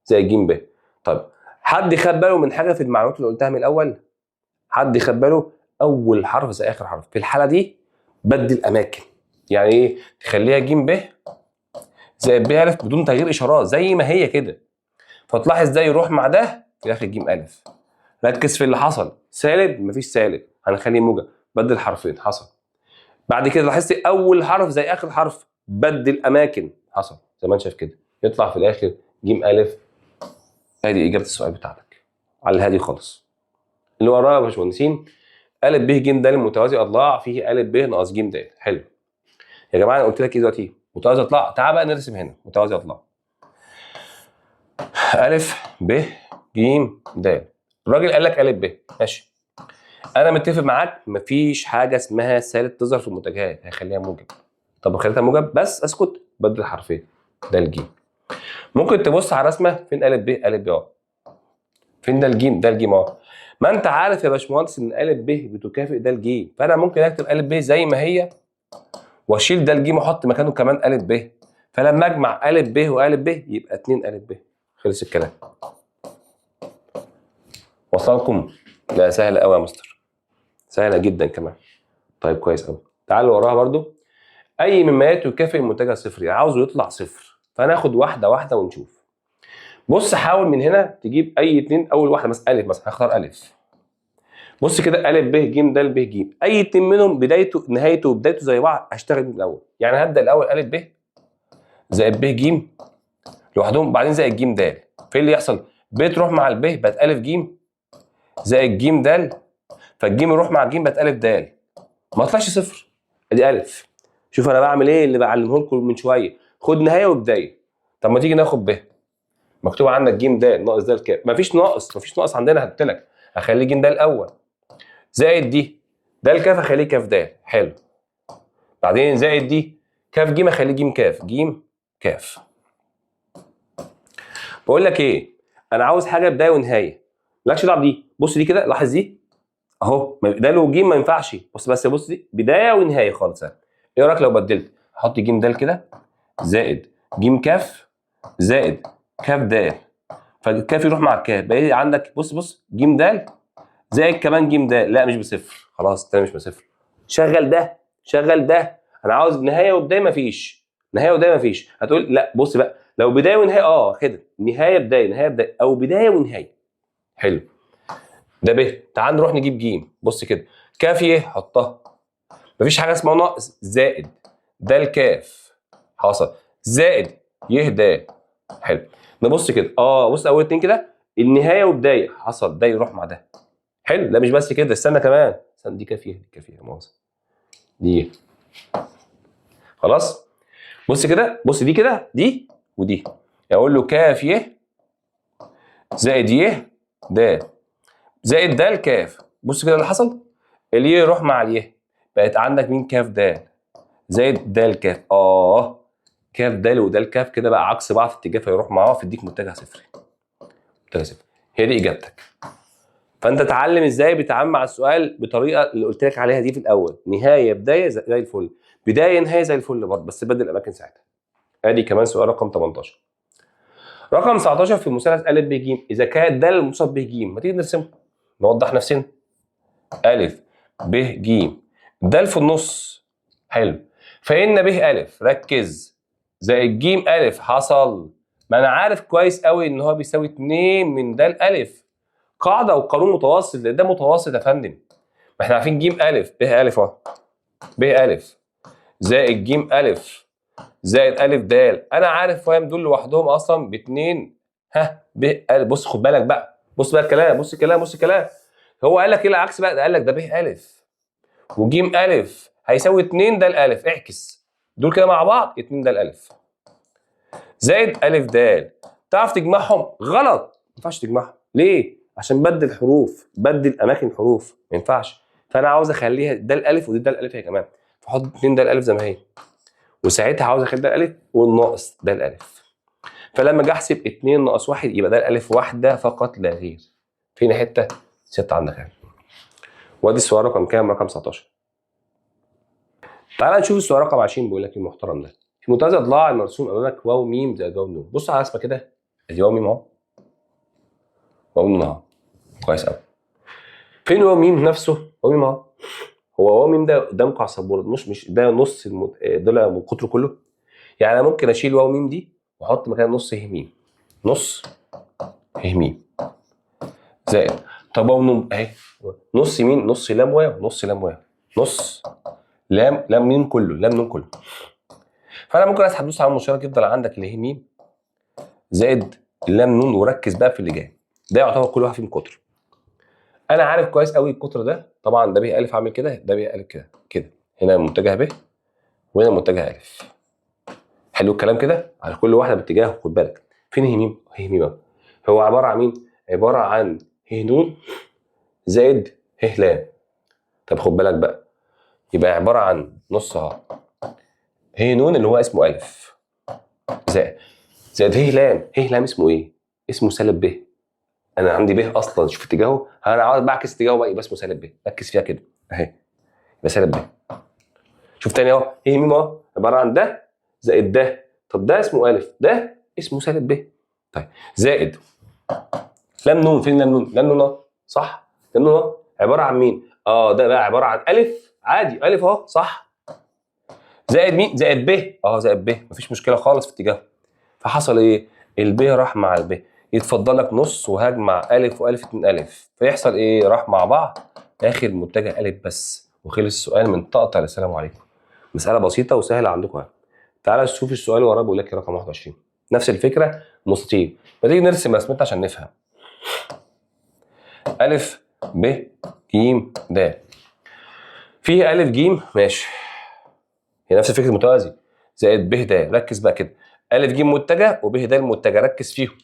زائد ج ب. طب حد خد باله من حاجه في المعلومات اللي قلتها من الاول؟ حد خد باله اول حرف زي اخر حرف في الحاله دي بدل اماكن. يعني ايه؟ تخليها ج ب زائد ب ا بدون تغيير اشارات زي ما هي كده، فتلاحظ ده يروح مع ده في الاخر ج ا. ركز في اللي حصل، سالب مفيش سالب هنخليه موجب، بدل حرفين حصل. بعد كده لاحظت اول حرف زي اخر حرف بدل اماكن حصل زي ما انت شايف كده، يطلع في الاخر ج ا. ادي اجابه السؤال بتاعتك على الهادي خالص. اللي وراه يا باشمهندسين ا ب ج د متوازي اضلاع فيه ا ب ناقص ج د. حلو يا جماعه، انا قلت لك ايه دلوقتي؟ متوازي اضلاع. تعال بقى نرسم هنا متوازي اضلاع ا ب ج د. الراجل قال لك ا ب ماشي، انا متفق معاك مفيش حاجه اسمها سالب تظهر في المتجهات، هيخليها موجب. طب خليتها موجب بس اسكت بدل حرفين ده الج. ممكن تبص على رسمه فين ا ب فين ده الج؟ ده الج ما انت عارف يا باشمهندس ان ا ب بتكافئ ده الج، فانا ممكن اكتب ا ب زي ما هي واشيل ده الج واحط مكانه كمان ا ب، فلما اجمع ا ب وا ب يبقى 2 ا ب. خلص الكلام. وصلكم؟ لا سهله قوي يا مستر، سهله جدا كمان. طيب كويس قوي. تعالوا وراها برضو، اي مما يكافئ المنتجع صفر، عاوزه يطلع صفر، فناخد واحده واحده ونشوف. بص حاول من هنا تجيب اي اتنين، اول واحده مثلا الف، مثلا هختار الف. بص كده ا ب ج د ب ج، اي اتنين منهم بدايته نهايته وبدايته زي بعض هشتغل من الاول. يعني هبدا الاول ا ب زائد ب ج لوحدهم، بعدين زائد ج د. في اللي يحصل ب تروح مع الب بقت ا ج زائد ج د، فالجيم يروح مع الجيم بقت ا د، ما طلعش صفر. ادي الف. شوف انا بعمل ايه اللي بعلمه لكم من شويه، خد نهايه وبدايه. طب ما تيجي ناخد ب، مكتوب عندك ج د ناقص د كام؟ مفيش ناقص عندنا، هديت لك هخليه ج د الاول زائد دي د الكاف هخليه كاف د. حلو، بعدين زائد دي كاف ج هخليه ج كاف ج كاف. بقول لك ايه، انا عاوز حاجه بدايه ونهايه، مالكش دعوه بدي. بص دي كده، لاحظ دي اهو ده لو ج ما ينفعش. بص دي بدايه ونهايه خالص. ايه رايك لو بدلت؟ احط ج د كده زائد ج كاف زائد كاف د، فالكاف يروح مع الكاف، بقى عندك بص ج د زائد كمان ج د، لا مش بصفر، خلاص التاني مش بصفر. شغل ده شغل ده، انا عاوز نهايه وبدايه، مفيش نهايه وبدايه مفيش. هتقول لا بص بقى، لو بدايه ونهايه كده، نهايه بدايه نهايه بدايه او بدايه ونهايه. حلو، ده ب. تعال نروح نجيب ج. بص كده، كاف ي حطها، مفيش حاجه اسمها ناقص زائد ده الكاف حصل زائد ي د. حلو، نبص كده بص اول اتنين كده النهايه وبدايه حصل، ده يروح مع ده. حلو، لا مش بس كده، استنى كمان، استنى، دي كافيه دي كافيه مؤاخذه دي. خلاص بص كده، بص دي كده دي ودي، اقول له كاف ي زائد ي د زائد د الكاف. بص كده اللي حصل، الي يروح مع اليه، بقت عندك مين؟ كاف د زائد د الكاف. كاف د وده الكاف كده بقى عكس بعض في اتجاه، فيروح معاه فيديك متجه صفر. متجه صفر، هي دي اجابتك. فانت اتعلم ازاي بتتعامل مع السؤال بطريقه اللي قلت لك عليها دي في الاول، نهايه بدايه زي الفل، بدايه نهايه زي الفل برضه، بس بدل الاماكن ساعتها. ادي كمان سؤال رقم 18. رقم 19 في المثلث ا ب ج، اذا كانت د الموصف ب ج، ما تيجي نرسمه نوضح نفسنا. ا ب ج، د في النص. حلو، فان ب ا ركز زائد ج ا حصل، ما انا عارف كويس قوي ان هو بيساوي 2 من د ا، قاعده وقانون متوسط، لان ده متوسط يا فندم. ما احنا عارفين ج ا ب ا اهو، ب ا زائد ج ا زائد ا د، انا عارف فاهم دول لوحدهم اصلا ب 2 ب ا. بص خد بالك بقى، بص بقى الكلام، بص الكلام بص الكلام. هو قال لك ايه العكس بقى؟ ده قال لك ده ب ا وج ا هيساوي 2 د ا، اعكس دول كده مع بعض 2 د ا زائد ا د. تعرف تجمعهم؟ غلط، ما ينفعش تجمعهم. ليه؟ عشان بدل حروف، بدل اماكن حروف، ما ينفعش. فانا عاوز اخليها د ا ودي د ا هي كمان، فحط 2 د ا زي ما هي، وساعتها عاوز اخلي د ا والناقص د ا. فلما اجي احسب 2 ناقص 1 يبقى د ا واحده فقط لا غير. فين حته؟ 6 عندك اهي. وادي السؤال رقم كام؟ رقم 19. تعال نشوف السؤال رقم 20، بيقول لك المحترم ده، في منتهى الضلاع المرسوم امامك واو ميم زائد واو نون. بص على الرسمه كده، ادي واو ميم اهو، واو نون اهو، كويس قوي. فين واو ميم نفسه؟ واو ميم اهو. هو واو ميم ده قدامكم على السبوره، مش ده نص ضلع من قطره كله؟ يعني انا ممكن اشيل واو ميم دي واحط مكان نص ه ميم، نص ه ميم زائد، طب واو نون اهي، نص مين؟ نص لام واو، نص لام واو، نص لام ميم كله، لام نون كله. فانا ممكن اسحب دوس على المشترك، يفضل عندك اللي هي ميم زائد اللام نون، وركز بقى في اللي جاي ده، يعتبر كل واحد فيهم قطر. انا عارف كويس قوي القطر ده، طبعا ده ب ا عامل كده، ده ب ا كده كده، هنا متجه ب وهنا متجه ا. حلو الكلام كده، على كل واحده باتجاه. خد بالك فين ه ميم؟ ه ميم اهو، هو عباره عن مين؟ عباره عن ه نون زائد ه لام. طب خد بالك بقى، يبقى عباره عن نص اهو، ه نون اللي هو اسمه ا زائد ه لام. ه لام اسمه ايه؟ اسمه سالب ب. انا عندي ب اصلا، شوف اتجاهه، انا عاوز بعكس اتجاهه بقى، يبقى اسمه سالب ب، ركز فيها كده اهي، يبقى سالب ب. شوف تاني اهو، ه ميم اهو عباره عن ده زائد ده، طب ده اسمه ا، ده اسمه سالب ب. طيب زائد لام نون، فين لام نون؟ لام نون اهو، صح؟ لام نون اهو عباره عن مين؟ ده بقى عباره عن ا عادي، ا اهو صح، زائد مين؟ زائد ب، زائد ب، مفيش مشكله خالص في اتجاهه. فحصل ايه؟ الب راح مع الب، يتفضل لك نص وهجمع ا والف 2 ا، فيحصل ايه؟ راح مع بعض، اخر متجه ا بس، وخلص السؤال من طقطقه. السلام عليكم. مساله بسيطه وسهله عندكم اهي. تعالى نشوف السؤال وراه، بيقول لك رقم 21، نفس الفكره، مستطيل. ما تيجي نرسم رسمتها عشان نفهم. ا ب ج د، فيه ا ج ماشي، هي نفس فكره متوازي، زائد ب د، ركز بقى كده، ا ج متجه وب د متجه، ركز فيهم.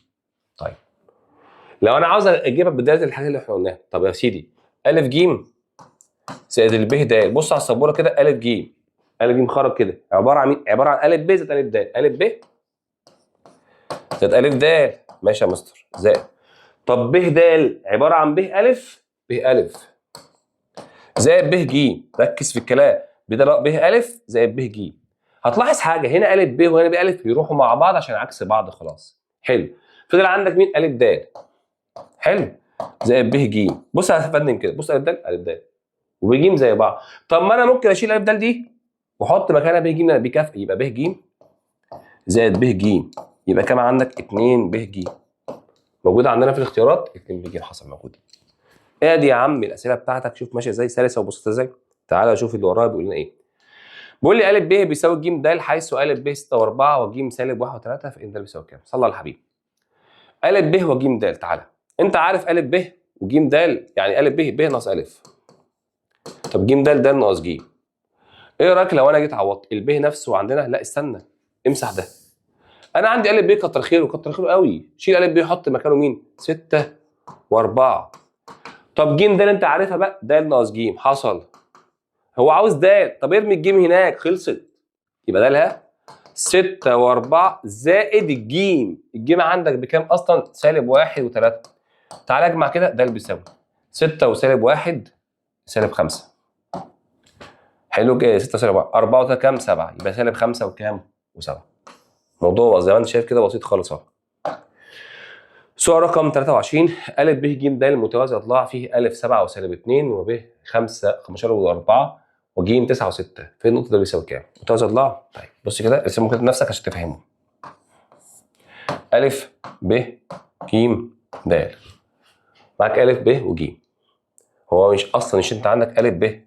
طيب لو انا عاوز اجيبها بدايه الحاجه اللي احنا قلناها، طب يا سيدي ا ج زائد الب د، بص على السبوره كده، ا ج، ا ج خرج كده، عباره عن مين؟ عباره عن ا ب زائد ا د، ا ب زائد ا د، ماشي يا مستر، زائد، طب ب د عباره عن ب ا، ب ا زائد ب ج، ركز في الكلام، ب ا زائد ب ج. هتلاحظ حاجه، هنا ا ب وهنا ب ا بيروحوا مع بعض عشان عكس بعض، خلاص حلو. فضل عندك مين؟ ا د. حلو. زائد ب ج. بص يا فندم كده، بص ا د ا د وب ج زي بعض. طب ما انا ممكن اشيل ا د دي واحط مكانها ب ج بكافئ، يبقى ب ج زائد ب ج، يبقى كام عندك؟ 2 ب ج. موجوده عندنا في الاختيارات 2 ب ج حصل موجوده. ادي يا عم الاسئله بتاعتك، شوف ماشيه ازاي، سلسه وبسيطه ازاي. تعالى شوف اللي ورايا بيقول لنا ايه. بيقول لي ا ب بيساوي ج د حيث ا ب 6 و4 وج سالب 1 و3 فان د بيساوي كام؟ صلى على الحبيب. ا ب وج د. تعالى انت عارف ا ب وج د يعني ا ب ناقص ا. طب ج د ناقص ج. ايه رايك لو انا جيت عوضت الب نفسه عندنا؟ لا استنى، امسح ده. انا عندي ا ب كتر خيره كتر خيره قوي، شيل ا ب حط مكانه مين؟ 6 و4. طب ج د انت عارفها بقى، د ناقص ج حصل. هو عاوز د، طب ارمي الجيم هناك خلصت. يبقى ده لها 6 و4 زائد الجيم. الجيم عندك بكام اصلا؟ سالب 1 و3. تعالى اجمع كده، ده اللي بيساوي 6 وسالب 1 سالب 5. حلو كده، 6 وسالب 1 4 و3 كام؟ 7. يبقى سالب 5 وكام؟ و7. موضوع زي ما انت شايف كده بسيط خالص اهو. سؤال رقم 23. ا ب ج د متوازي اضلاع فيه ا 7 وسالب 2 وب 5 15 و4 وج 9 و6. فين النقطه ده بيساوي كام؟ متوازي اضلاع. طيب بص كده ارسمه كده بنفسك عشان تفهمه. ا ب ج د. معاك ا ب وج. هو مش انت عندك ا ب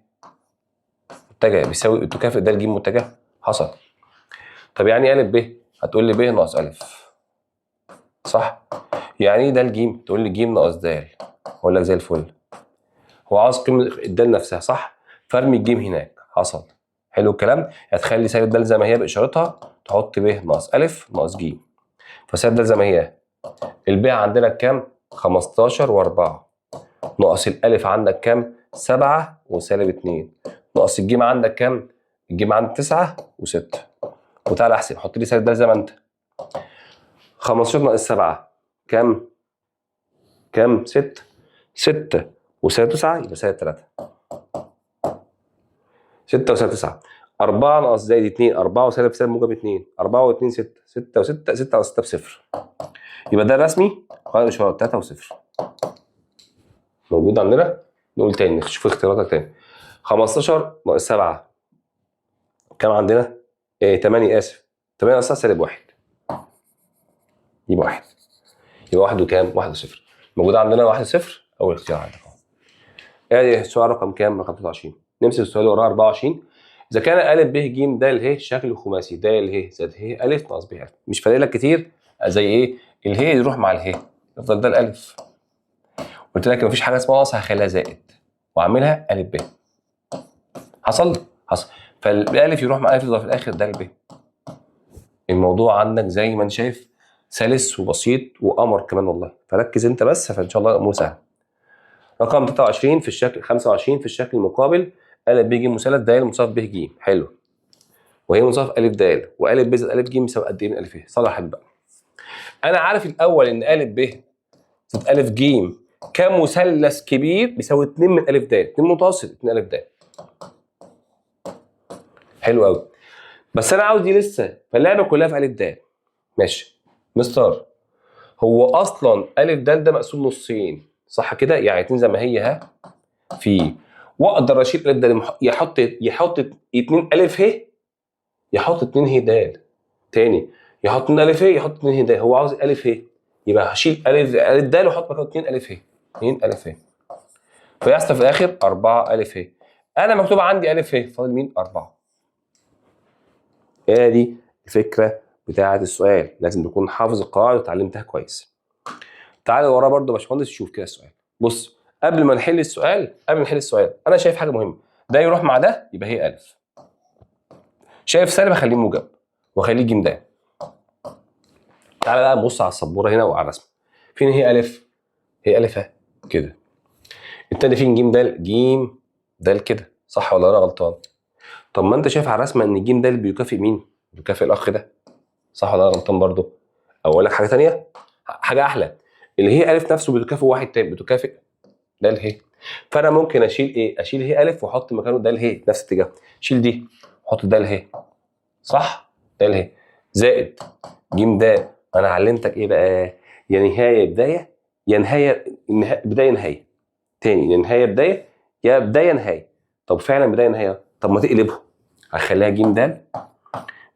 متجه بيساوي تكافئ د ج متجه؟ حصل. طب يعني ا ب هتقول لي ب ناقص ا، صح؟ يعني ايه د ج؟ تقول لي ج ناقص د. اقول لك زي الفل. هو عاوز قيمه الدال نفسها، صح؟ فارمي الجيم هناك. حصل. حلو الكلام. هتخلي سالب د زي ما هي باشارتها، تحط ب ناقص ا ناقص ج. فسالب د زي ما هي. الب عندنا كام؟ 15 و4 ناقص الالف عندك كام؟ 7 وسالب 2 ناقص الجيم عندك كام؟ الجيم عندك 9 و6. وتعالى احسب، حط لي سالب د زي ما انت. 15 ناقص 7 كام؟ كام؟ 6. 6 وسالب 9 يبقى سالب 3. 6 وسالب 9. 4 ناقص زائد 2 4 وسالب سالب موجب 2 4 و2 6 6 و6 6 و6 بصفر. يبقى ده الرسمي غير اشاره 3 و0 موجود عندنا. نقول تاني نشوف اختياراتك تاني. 15 ناقص 7 كام عندنا؟ 8 اسف 8 ناقص سالب 1 يبقى 1. يبقى 1 وكام؟ 1 و0 موجود عندنا 1 0 اول اختيار عندك اهو. ادي السؤال رقم كام؟ رقم 23. نمسك السؤال اللي وراه 24. اذا كان ا ب ج د ه شكل خماسي د ه زائد ه ا ناقص ب ا، مش فارق لك كتير زي ايه؟ اله يروح مع اله يفضل ده الالف. قلت لك مفيش حاجه اسمها ناقص، هخليها زائد واعملها ا ب. حصل؟ حصل. فالالف يروح مع الف يفضل في الاخر ده ب. الموضوع عندك زي ما انت شايف سلس وبسيط وقمر كمان والله، فركز انت بس فان شاء الله الامور سهله. رقم 23 في الشكل 25 في الشكل المقابل ا ب ج مثلث د مصاف ب ج. حلو. وهي مصاف ا د وا ب زائد ا ج بيساوي قد ايه من ا ه؟ صلح حبيبي بقى. انا عارف الاول ان ا ب زائد ا ج كمثلث كبير بيساوي 2 من ا د، 2 متوسط 2 ا د. حلو قوي. بس انا عاوز دي لسه، فاللعبه كلها في ا د. ماشي مستر، هو اصلا ا د ده مقسوم نصين صح كده؟ يعني 2 زي ما هي ها في، واقدر اشيل ا د يحط 2 ا ه يحط 2 ه د تاني، يحط 2 ا ه يحط 2 ه د. هو عاوز ا ه يبقى هشيل ا د واحط مكانه 2 ا ه 2 ا ه فيحصل في الاخر 4 ا ه. انا مكتوب عندي ا ه فاضل مين؟ 4. ادي الفكره بتاعه السؤال، لازم تكون حافظ القواعد وتعلمتها كويس. تعالى وراه برده يا باشمهندس شوف كده السؤال. بص قبل ما نحل السؤال انا شايف حاجه مهمه، ده يروح مع ده يبقى هي الف. شايف سالب اخليه موجب واخليه ج د. تعالى بقى نبص على السبوره هنا وعلى الرسم. فين هي الف؟ هي الف اهي كده. التاني فين ج د؟ ج د كده، صح ولا انا غلطان؟ طب ما انت شايف على الرسمه ان ج د بيكافئ مين؟ بيكافئ الاخ ده، صح ولا انا غلطان برضه؟ اقول لك حاجه ثانيه، حاجه احلى، اللي هي الف نفسه بتكافئ واحد تاني، بتكافئ د ه. فانا ممكن اشيل ايه؟ اشيل هي الف واحط مكانه د ه نفس الاتجاه، شيل دي حط د ه، صح؟ د ه زائد ج د. انا علمتك ايه بقى؟ يا نهايه بدايه يا نهايه بدايه نهايه. تاني، يا نهايه بدايه يا بدايه نهايه. طب فعلا بدايه نهايه، طب ما تقلبهم، هخليها ج د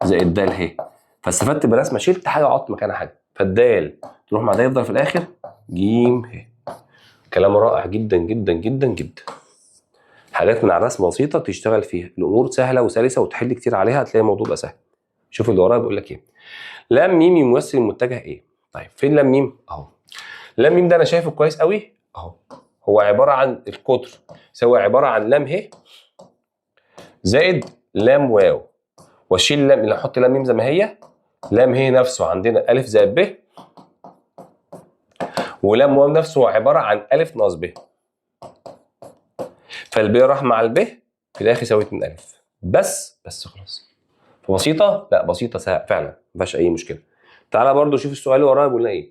زائد د ه. فاستفدت برسمه، شلت حاجه وحط مكانها حاجه، فالدال تروح مع ده يفضل في الاخر ج ه. كلام رائع جدا جدا جدا جدا. حاجات من على الرسم بسيطه تشتغل فيها، الامور سهله وسلسه وتحل كتير عليها، هتلاقي الموضوع بقى سهل. شوف اللي ورايا بيقول لك ايه. لام ميم يمثل المتجه ايه؟ طيب فين لام ميم؟ اهو. لام ميم ده انا شايفه كويس قوي اهو. هو عباره عن القطر يساوي عباره عن لام ه زائد لام واو، واشيل لام اللي احط لام ميم زي ما هي. لام ه نفسه عندنا الف زائد ب، ولام واو نفسه عباره عن الف ناقص ب. فالب راح مع الب في الاخر يساوي 2 الف بس خلاص. فبسيطه؟ لا بسيطه فعلا ما فيهاش اي مشكله. تعالى برضو شوف السؤال اللي ورايا بيقول لنا ايه.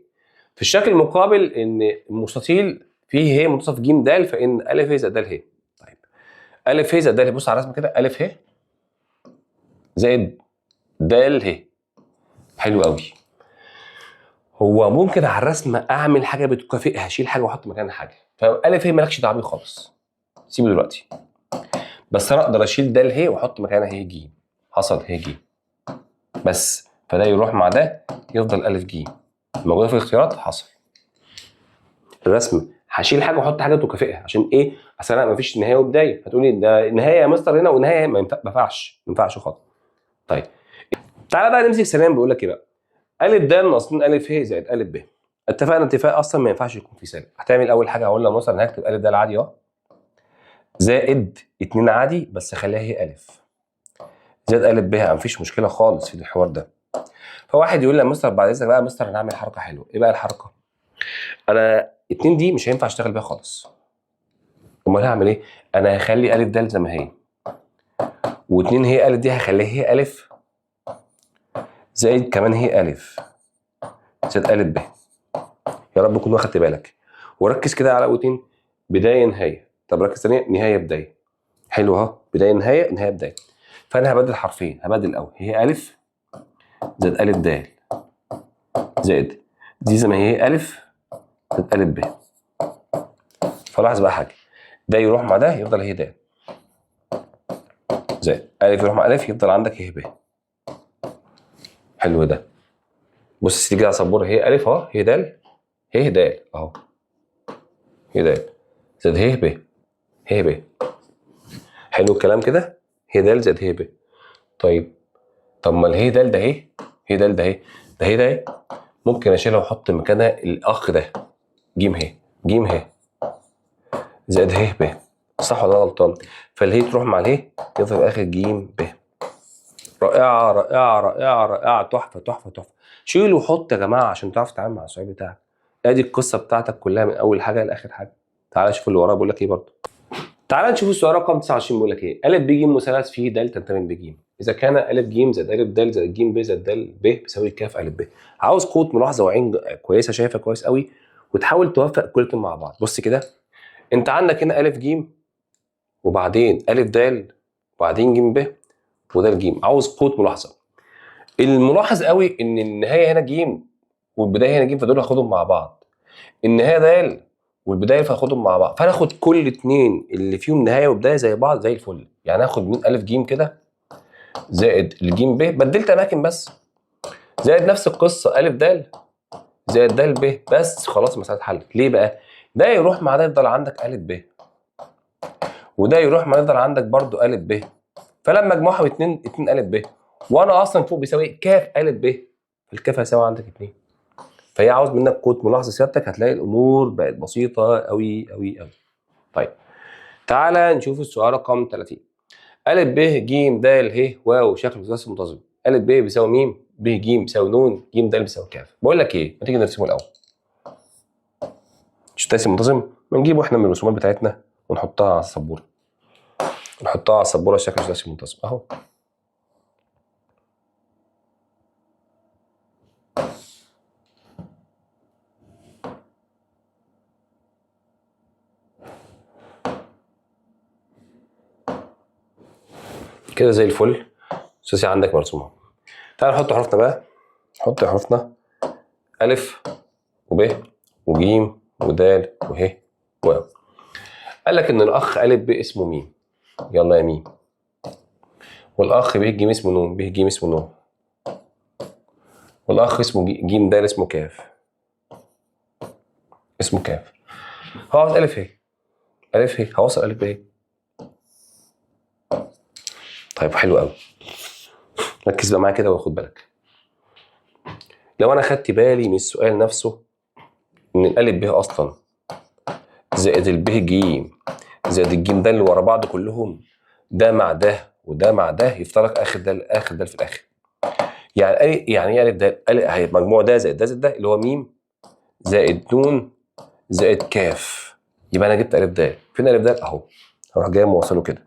في الشكل المقابل ان المستطيل فيه ه منتصف ج د، فان الف ه زائد د ه. طيب الف ه زائد د ه، بص على الرسمه كده، الف ه زائد د ه. حلو قوي. هو ممكن على الرسمه اعمل حاجه بتكافئها، اشيل حاجه واحط مكانها حاجه، فالف ه مالكش دعوه بيه خالص، سيبه دلوقتي. بس انا اقدر اشيل د ه واحط مكانها ه ج، حصل ه ج بس، فده يروح مع ده يفضل الف ج موجوده في الاختيارات. حصل. الرسم هشيل حاجه واحط حاجه تكافئها، عشان ايه؟ اصل انا مفيش نهايه وبدايه، هتقولي ده نهايه يا مستر هنا ونهايه ما ينفعش خالص. طيب تعالى بقى نمسك سلام. بيقول لك ايه بقى؟ الف د ناقص 2 الف ه زائد الف ب. اتفقنا اتفاق اصلا ما ينفعش يكون في سالب. هتعمل اول حاجه، هقول لها مثلا هكتب الف د عادي اهو زائد 2 عادي بس خليها هي الف زائد الف ب، مفيش مشكله خالص في الحوار ده. فواحد يقول لي يا مستر بعد اذنك بقى يا مستر انا هعمل حركه حلوه. ايه بقى الحركه؟ انا 2 دي مش هينفع اشتغل بيها خالص. امال هعمل ايه؟ انا هخلي الف د زي ما هي، و2 هي الف دي هخليها هي الف زائد كمان هي الف زائد الف ب. يا رب تكون واخدت بالك وركز كده على قوتين، بدايه نهايه. طب ركز ثانيه، نهايه بدايه. حلو اهو، بدايه نهايه نهايه بدايه. فانا هبدل حرفين، هبدل الاول هي الف زائد الف د زائد دي زي ما هي الف زائد الف ب. فلاحظ بقى حاجه، ده يروح مع ده يفضل هي د زائد الف يروح مع الف يفضل عندك هي ب. حلو ده. بص تيجي على سبوره، هي الف اهو، هي د هي د اهو، هي د زائد هي ب، هي ب. حلو الكلام كده، هي د زائد هي ب. طيب طب ما الهي د ده اهي، هي د ده اهي، ده هي ده ممكن اشيلها واحط مكانها الاخ ده ج ه، ج ه زائد ه ب. صح ولا غلطان؟ فالهي تروح مع الهي يفضل اخر ج ب. رائعه رائعه رائعه رائعه، تحفه تحفه تحفه. شيل وحط يا جماعه عشان تعرف تتعامل مع السؤال بتاعك. ادي القصه بتاعتك كلها من اول حاجه لاخر حاجه. تعالى شوف اللي وراه بيقول لك ايه برضه. تعالى نشوف السؤال رقم 29 بيقول لك ايه. ا ب ج مثلث فيه د تنتمي ب ج، اذا كان ا ج زائد ا د زائد ج ب زائد د ب بيساوي ك ا ب. عاوز قوه ملاحظه وعين كويسه شايفها كويس قوي، وتحاول توفق كلهم مع بعض. بص كده، انت عندك هنا ا ج وبعدين ا د وبعدين ج ب وده ج. عاوز قوه ملاحظه. الملاحظ قوي ان النهايه هنا ج والبدايه هنا ج، فدول هاخدهم مع بعض. النهايه د والبدايه فهاخدهم مع بعض، فانا اخد كل اتنين اللي فيهم نهايه وبدايه زي بعض زي الفل. يعني اخد من ا ج كده زائد الج ب، بدلت اماكن بس، زائد نفس القصه ا د زائد د ب، بس خلاص المساله اتحلت. ليه بقى؟ ده يروح مع ده يفضل عندك ا ب، وده يروح مع ده يفضل عندك برضو ا ب، فلما اجمعهم اتنين ا ب، وانا اصلا فوق بيساوي ك ا ب، فالكاف هيساوي عندك 2. فهي عاوز منك قوه ملاحظه سيادتك، هتلاقي الامور بقت بسيطه قوي قوي قوي. طيب تعالى نشوف السؤال رقم 30. ا ب ج د ه واو شكل مثلث منتظم. ا ب بيساوي م، ب ج بيساوي ن، ج د بيساوي ك. بقول لك ايه، ما تيجي نرسمه الاول. مش ترسم منتظم؟ ما نجيبه احنا من الرسومات بتاعتنا ونحطها على السبوره. نحطها على السبوره شكل مثلث منتظم اهو. كده زي الفل. الثلاثي عندك مرسومه. تعال نحط حروفنا بقى. نحط حروفنا. الف وب وج ودال وه واو. قال لك ان الاخ ا ب اسمه ميم. يلا يا ميم. والاخ ب ج اسمه نون. ب ج اسمه نون. والاخ اسمه ج د اسمه كاف. اسمه كاف. هقعد الف ه. الف ه هوصل الف ب. طيب حلو قوي. ركز بقى معايا كده وخد بالك. لو انا خدت بالي من السؤال نفسه ان الالف ب اصلا زائد الب ج زائد الجيم ده اللي ورا بعض كلهم ده مع ده وده مع ده يفترق اخر ده اخر ده في الاخر. يعني ايه الف ده؟ مجموع ده زائد ده زائد ده اللي هو ميم زائد نون زائد كاف. يبقى انا جبت الف د. فين الف د؟ اهو. هروح جاي موصله كده.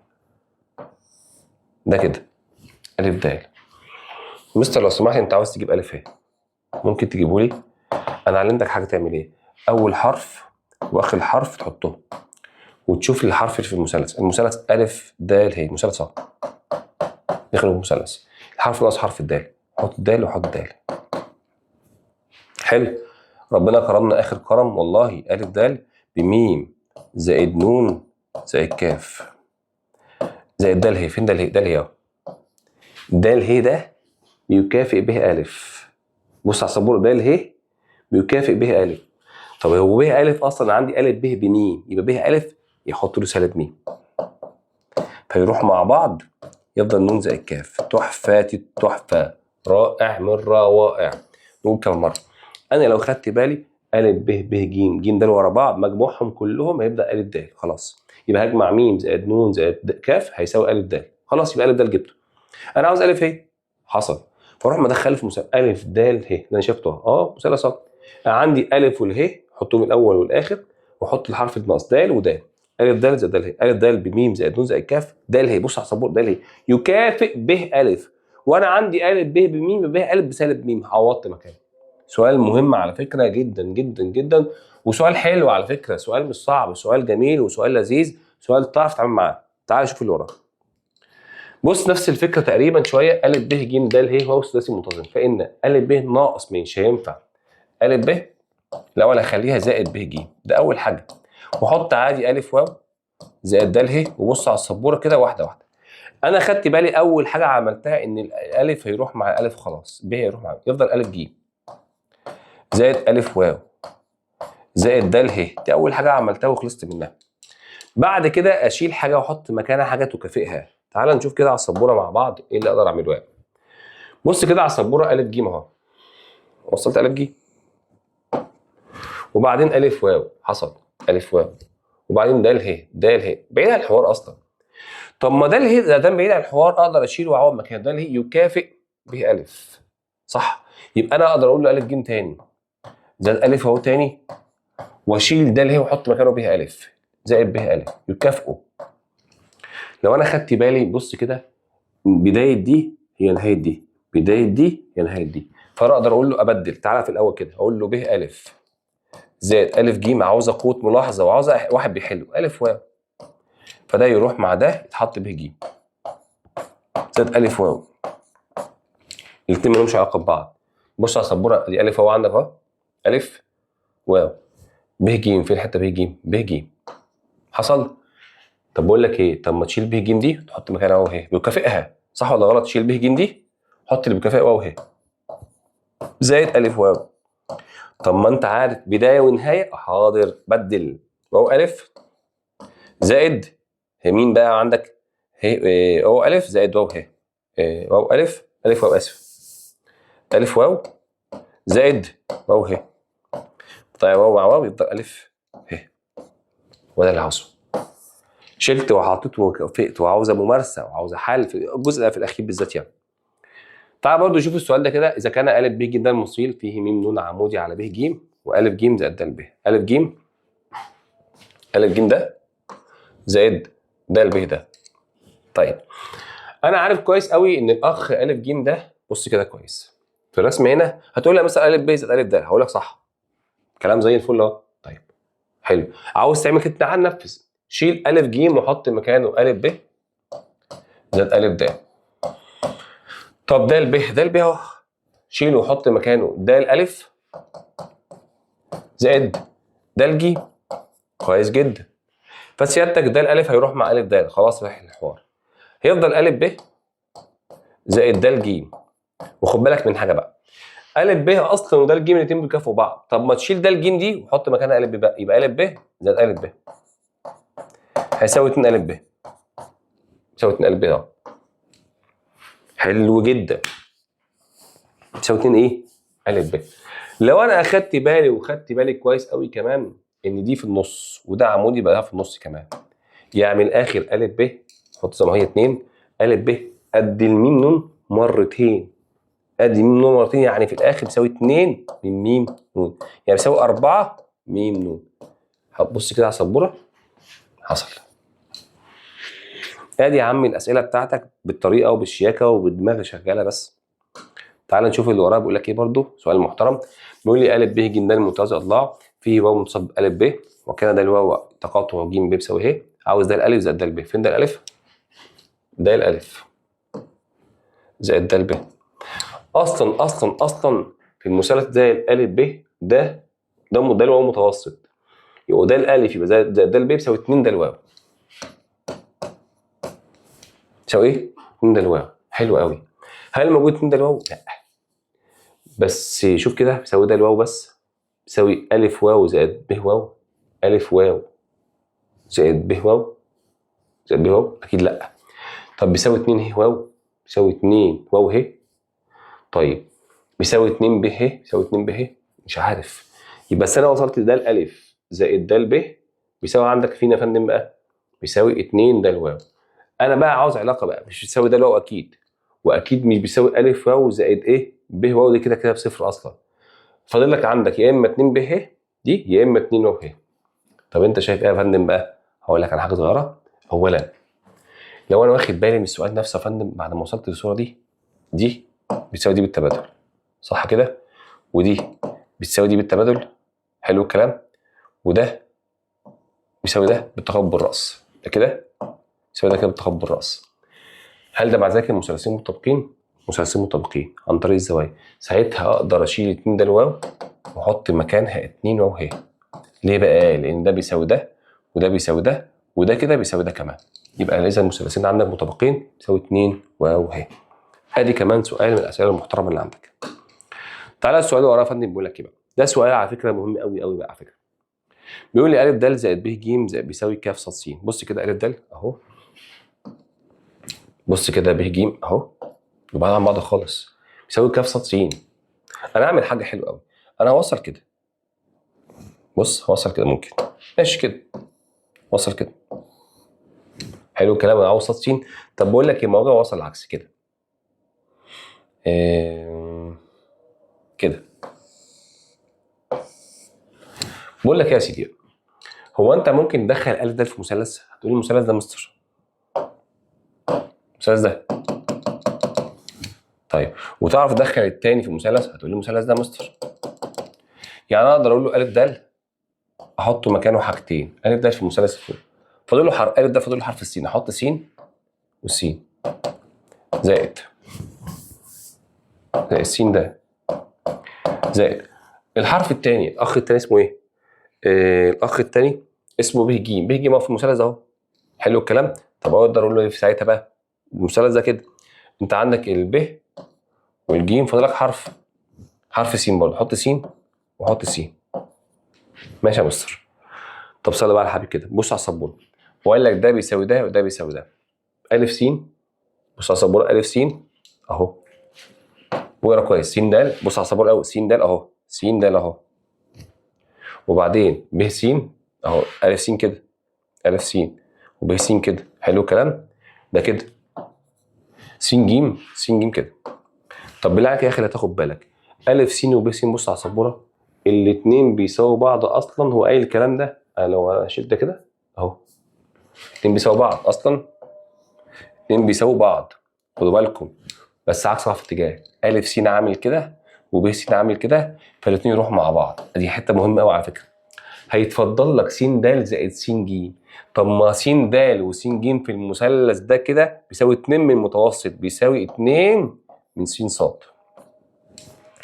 ده كده الف د. مستر لو سمحت انت عاوز تجيب الف ه ممكن تجيبه لي؟ انا علمتك حاجه تعمل ايه. اول حرف واخر حرف تحطهم وتشوف الحرف اللي في المثلث. المثلث الف د ه مثلث اهو. داخل المثلث الحرف ناقص حرف الدال. حط الدال وحط الدال. حلو. ربنا كرمنا اخر كرم والله. الف د بميم زائد نون زائد كاف زائد د ه. فين د ه؟ د ه اهو. د ه ده بيكافئ به الف. بص على السبوره. د ه بيكافئ به الف. طب هو به الف اصلا عندي الف ب بميم يبقى به الف يحط له سالب ميم فيروح مع بعض يفضل نون زائد كاف. تحفه التحفه. رائع من روائع. نقول كمان مره. انا لو خدت بالي الف ب ب ج ج د ورا بعض مجموعهم كلهم هيبدا الف د. خلاص يبقى هجمع ميم زائد نون زائد كاف هيساوي الف د. خلاص يبقى الف د جبته. انا عاوز الف ه. حصل. فاروح مدخله في مثلث الف د ه اللي انا شفته مثلث اهو. عندي الف والهه حطهم الاول والاخر واحط الحرف الناقص د وده. الف د زائد د ه. الف د بميم زائد نون زائد كاف د ه. بص على السبوره. د ه يكافئ به الف وانا عندي الف ب بميم يبقى الف بسالب ميم. عوضت مكانه. سؤال مهم على فكره جدا جدا جدا وسؤال حلو على فكره. سؤال مش صعب. سؤال جميل وسؤال لذيذ. سؤال تعرف تتعامل معاه. تعال شوف اللي وراه. بص نفس الفكره تقريبا شويه. ا ب ج د ه هو ثلاثي منتظم فان ا ب ناقص مش هينفع. ا ب الاول هخليها زائد ب ج. ده اول حاجه. واحط عادي ا واو زائد د ه وبص على السبوره كده واحده واحده. انا خدت بالي اول حاجه عملتها ان الالف هيروح مع الالف خلاص. ب هيروح مع يفضل ا ج زائد ا واو زائد د ه. دي اول حاجه عملتها وخلصت منها. بعد كده اشيل حاجه واحط مكانها حاجه تكافئها. تعال نشوف كده على السبوره مع بعض ايه اللي اقدر اعمله يعني. بص كده على السبوره ا ج اهو. وصلت ا ج وبعدين ا واو. حصل ا واو وبعدين د ه. د ه بعيد عن الحوار اصلا. طب ما د ه ده بعيد عن الحوار اقدر اشيله واعوض مكانه. د ه يكافئ به الف. صح. يبقى انا اقدر اقول له ا ج تاني زائد الف اهو تاني واشيل د ه واحط مكانه به الف زائد به الف يكافئوا. لو انا خدت بالي بص كده بدايه دي هي نهايه دي. بدايه دي هي نهايه دي. فانا اقدر اقول له ابدل. تعالى في الاول كده اقول له به الف زائد الف ج. عاوزه قوه ملاحظه وعاوزه واحد بيحله. الف واو فده يروح مع ده يتحط به ج زائد الف واو. الاثنين مالهمش علاقه ببعض. بص على السبوره دي الف واو عندك اهو. الف واو به ج. فين الحته به ج؟ به ج. حصل. طب بقول لك ايه. طب ما تشيل به ج دي تحط مكانها واو ه بيكافئها. صح ولا غلط؟ شيل به ج دي حط اللي بيكافئ واو ه زائد الف واو. طب ما انت عارف بدايه ونهايه. حاضر بدل. واو الف زائد مين بقى عندك؟ واو الف زائد واو ه. واو الف واو اسف. الف واو زائد واو ه. طيب واو مع واو يفضل الف ه. وده اللي عاوزه. شلت وحطيت وكافئت وعاوزه ممارسه وعاوزه حل في الجزء ده في الاخير بالذات يعني. تعال برضو شوف السؤال ده كده. اذا كان ا ب ج د مصيل فيه م ن عمودي على ب ج والف ج زائد د ب. الف ج ده زائد د ب ده. طيب انا عارف كويس قوي ان الاخ ا ج ده بص كده كويس في الرسم هنا. هتقول لي مثلا ا ب زائد ا د. هقول لك صح. كلام زي الفل اهو. طيب حلو. عاوز تعمل كده. تعال ننفذ. شيل ا ج وحط مكانه ا ب زائد ا د. طب د ب اهو. شيله وحط مكانه د الف زائد د ج. كويس جدا. فسيادتك د الف هيروح مع الف د، خلاص راح الحوار. هيفضل الف ب زائد د ج. وخد بالك من حاجه بقى، الف ب اصلا وده الج الاثنين بيكافئوا بعض. طب ما تشيل ده الج دي وحط مكانها الف ب بقى، يبقى الف ب زائد الف ب هيساوي 2 الف ب، يساوي 2 الف ب اهو. حلو جدا. يساوي 2 ايه؟ الف ب. لو انا اخدت بالي وخدت بالي كويس قوي كمان ان دي في النص وده عمودي، يبقى ده في النص كمان. يعني من الاخر الف ب حط زي ما هي 2 الف ب قد الميم نون مرتين. ادي ميم نون مرتين، يعني في الاخر بيساوي 2 من ميم نون، يعني بيساوي 4 ميم نون. هتبص كده على السبوره حصل. ادي يا عم الاسئله بتاعتك بالطريقه وبالشياكه وبالدماغ شغاله. بس تعال نشوف اللي وراه بيقول لك ايه برده، سؤال محترم. بيقول لي ا ب ج د متوازي اضلاع فيه واو منتصب ا ب وكان ده الواو تقاطع ج ب بيساوي ايه؟ عاوز ده الالف زائد ده الب. فين ده الالف؟ ده الالف زائد ده الب. اصلا في المثلث ده الالف ب ده الواو متوسط، يبقى ده الالف يبقى زائد ده الب بيساوي 2 ده الواو. يساوي ايه؟ 2 ده الواو. حلو قوي. هل موجود 2 ده الواو؟ لا. بس شوف كده بيساوي ده الواو بس، بيساوي الف واو زائد ب واو، الف واو زائد ب واو زائد ب واو؟ اكيد لا. طب بيساوي 2 ه واو، بيساوي 2 واو ه. طيب بيساوي 2 ب ه، بيساوي 2 ب ه. مش عارف. يبقى انا وصلت ده الالف زائد ده الب بيساوي عندك فين يا فندم بقى؟ بيساوي 2 ده الواو. انا بقى عاوز علاقه بقى، مش بيساوي ده الواو اكيد، واكيد مش بيساوي الف واو زائد ايه؟ ب واو. دي كده كده بصفر اصلا. فاضل لك عندك يا اما 2 ب ه دي يا اما 2 واو ه. طب انت شايف ايه يا فندم بقى؟ هقول لك على حاجه صغيره. اولا لو انا واخد بالي من السؤال نفسه يا فندم، بعد ما وصلت للصوره دي بتساوي دي بالتبادل، صح كده؟ ودي بتساوي دي بالتبادل، حلو الكلام. وده بيساوي ده بالتقابل بالراس، ده كده بيساوي ده كده بالتقابل بالراس. هل ده مع ذلك المثلثين متطابقين؟ مثلثين متطابقين عن طريق الزوايا. ساعتها اقدر اشيل 2 ده الواو واحط مكانها 2 واو ه. ليه بقى؟ لان ده بيساوي ده وده بيساوي ده وده كده بيساوي ده كمان. يبقى اذا المثلثين عندك متطابقين بيساوي 2 واو ه. ادي كمان سؤال من الاسئله المحترمه اللي عندك. تعالى السؤال اللي وراه يا فندم بيقول لك ايه بقى؟ ده سؤال على فكره مهم قوي قوي بقى على فكره. بيقول لي ا د زائد ب ج زائد بيساوي ك ص س. بص كده ا د اهو، بص كده ب ج اهو، يبقى عن بعض خالص، بيساوي ك ص س. انا هعمل حاجه حلوه قوي، انا هوصل كده. بص هوصل كده ممكن، ماشي كده، وصل كده. حلو الكلام. انا عاوز ص س. طب بقول لك ايه، الموضوع وصل العكس كده. كده. بقول لك ايه يا سيدي، هو انت ممكن تدخل الف د في مثلث؟ هتقول لي المثلث ده مستر، المثلث ده. طيب وتعرف تدخل الثاني في المثلث؟ هتقول لي المثلث ده مستر. يعني انا اقدر اقول له الف د احط مكانه حاجتين، الف د في المثلث فوق، فاضل له حرف الف د، فاضل له حرف السين، احط س والسين زائد السين ده زائد الحرف الثاني. الاخ الثاني اسمه ايه؟ الاخ الثاني اسمه ب ج. ب ج ما في المثلث اهو، حلو الكلام. طب اقدر اقول له ايه في ساعتها بقى؟ المثلث ده كده انت عندك الب والجيم، فاضل لك حرف س برضه، حط س وحط س. ماشي يا مستر. طب صلي بقى على الحبيب كده، بص على السبوره وقال لك ده بيساوي ده وده بيساوي ده. الف س، بص على السبوره، الف س اهو، واقرا كويس، س د. بص على السبوره الاول، س د اهو، س د اهو، وبعدين ب س اهو، الف س كده، الف س وب س كده، حلو الكلام. ده كده س ج، س ج كده. طب بالله عليك يا اخي اللي هتاخد بالك، الف س وب س، بص على السبوره الاثنين بيساووا بعض اصلا. هو قايل الكلام ده، لو انا شلت ده كده اهو، الاثنين بيساووا بعض اصلا، الاثنين بيساووا بعض، خدوا بالكم. بس عكس في اتجاه، الف س عامل كده وب س عامل كده، فالاثنين يروحوا مع بعض. دي حته مهمه قوي على فكره. هيتفضل لك س د زائد س ج. طب ما س د وس ج في المثلث ده كده بيساوي 2 من المتوسط، بيساوي 2 من س ص.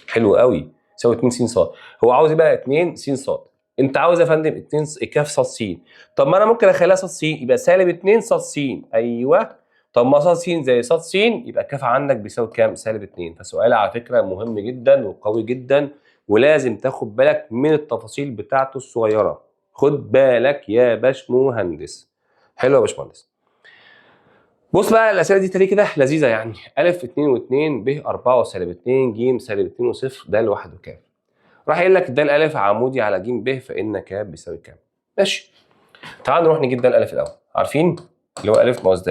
حلو قوي، يساوي 2 س ص. هو عاوز ايه بقى؟ 2 س ص. انت عاوز يا فندم 2 كاف ص س. طب ما انا ممكن اخليها ص س، يبقى سالب 2 ص س. ايوه. طب ما ص س زي ص س، يبقى كاف عندك بيساوي كام؟ سالب 2. فسؤال على فكره مهم جدا وقوي جدا، ولازم تاخد بالك من التفاصيل بتاعته الصغيره. خد بالك يا باشمهندس. حلو يا باشمهندس. بص بقى الاسئله دي تاني كده لذيذه يعني. ا 2 و2، ب 4 وسالب 2، ج سالب 2 و0، د لوحده كام؟ راح قايل لك د ا عمودي على ج ب فان ك بيساوي كام؟ ماشي. تعال نروح نجيب د ا الاول. عارفين اللي هو ا ناقص د.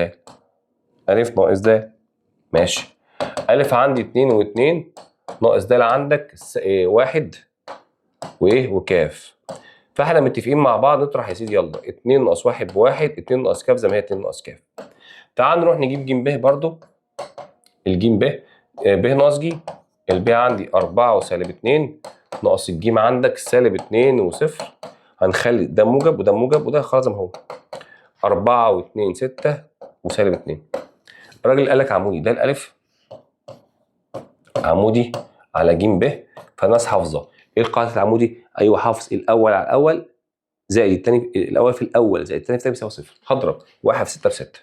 ا ناقص د. ماشي. ا عندي 2 و2 ناقص د عندك 1 وايه وكاف. فاحنا متفقين مع بعض نطرح يا سيدي. يلا 2 ناقص 1 بواحد، 2 ناقص كاف زي ما هي 2 ناقص كاف. تعال نروح نجيب ج ب برضو. الجيم ب ب ناقص ج. الب عندي 4 وسالب 2 ناقص الجيم عندك سالب 2 و0. هنخلي ده موجب وده موجب وده خلاص زي ما هو. 4 و2 6 وسالب 2. الراجل قال لك عمودي، ده الالف عمودي على ج ب، فالناس حافظه ايه قاعده العمودي؟ ايوه حافظ الاول على الاول زائد الثاني، الاول في الاول زائد الثاني في الثاني بيساوي 0. هضرب 1 في 6 في 6.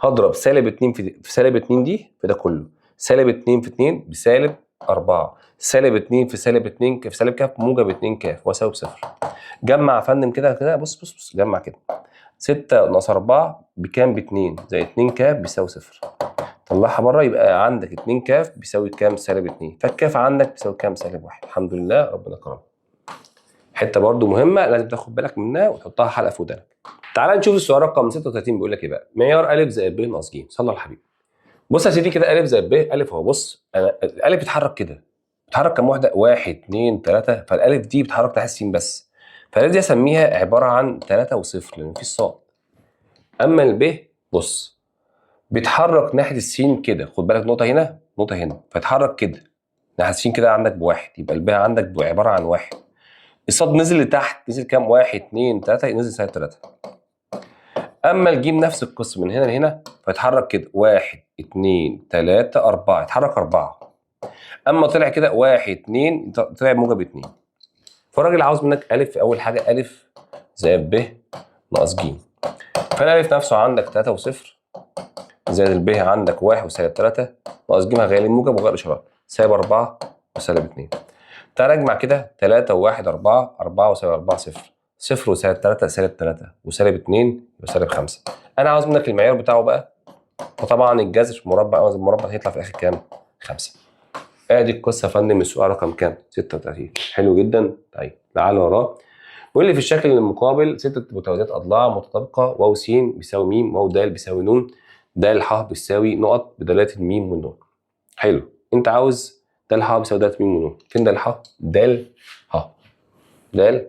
هضرب سالب 2 في سالب 2 دي في ده كله. سالب 2 في 2 بسالب 4. سالب 2 في سالب 2 في سالب كاف موجب 2 كاف واساوي بصفر. جمع يا فندم كده كده. بص جمع كده. 6 ناقص 4 بكام؟ ب 2 زائد 2 كاف بيساوي 0. طلعها بره يبقى عندك 2 كاف بيساوي كام؟ سالب 2. فالكاف عندك بيساوي كام؟ سالب 1. الحمد لله ربنا كرمك. حته برضو مهمه لازم تاخد بالك منها وتحطها حلقه في ودانك. تعال نشوف السؤال رقم 36 بيقول لك ايه بقى؟ معيار ا زائد ب ناقص ج. صلى على الحبيب. بص يا سيدي كده ا زائد ب. اهو بص الالف بتتحرك كده. بتتحرك كام واحده؟ 1 2 3. فالالف دي بتتحرك تحت س بس. فالالف دي اسميها عباره عن 3 و0 لان مفيش صاد. اما الب بص بيتحرك ناحيه السين كده. خد بالك نقطه هنا نقطه هنا، فيتحرك كده ناحيه السين كده عندك بواحد. يبقى الب عندك عباره عن 1. الصاد نزل لتحت، نزل كام؟ 1 2 3، نزل سالب 3. اما الجيم نفس القسم من هنا لهنا فيتحرك كده 1 2 3 4. يتحرك 4. اما طلع كده 1 2 طلع موجب 2. فالراجل عاوز منك ا في اول حاجه ا زائد ب ناقص ج. فالالف نفسه عندك 3 و0 زائد الب عندك 1 وسالب 3 ناقص ج هغير الموجب وغير اشارات سالب 4 وسالب 2. تعال نجمع كده 3 و1 4. 4 وسالب 4 0. 0 وسالب 3 سالب 3 وسالب 2 وسالب 5. انا عاوز منك المعيار بتاعه بقى. وطبعا الجذر مربع او المربع هيطلع في الاخر كام؟ 5. ادي القصه يا فندم. السؤال رقم كام؟ 36. حلو جدا. طيب تعال وراه. بيقول لي في الشكل المقابل 6 متوازيات اضلاع متطابقه واو س بيساوي م واو د بيساوي ن د ح بيساوي نقط بدلالات الميم والنون. حلو. انت عاوز د ح بيساوي د م ونون. فين د ح؟ د ح. د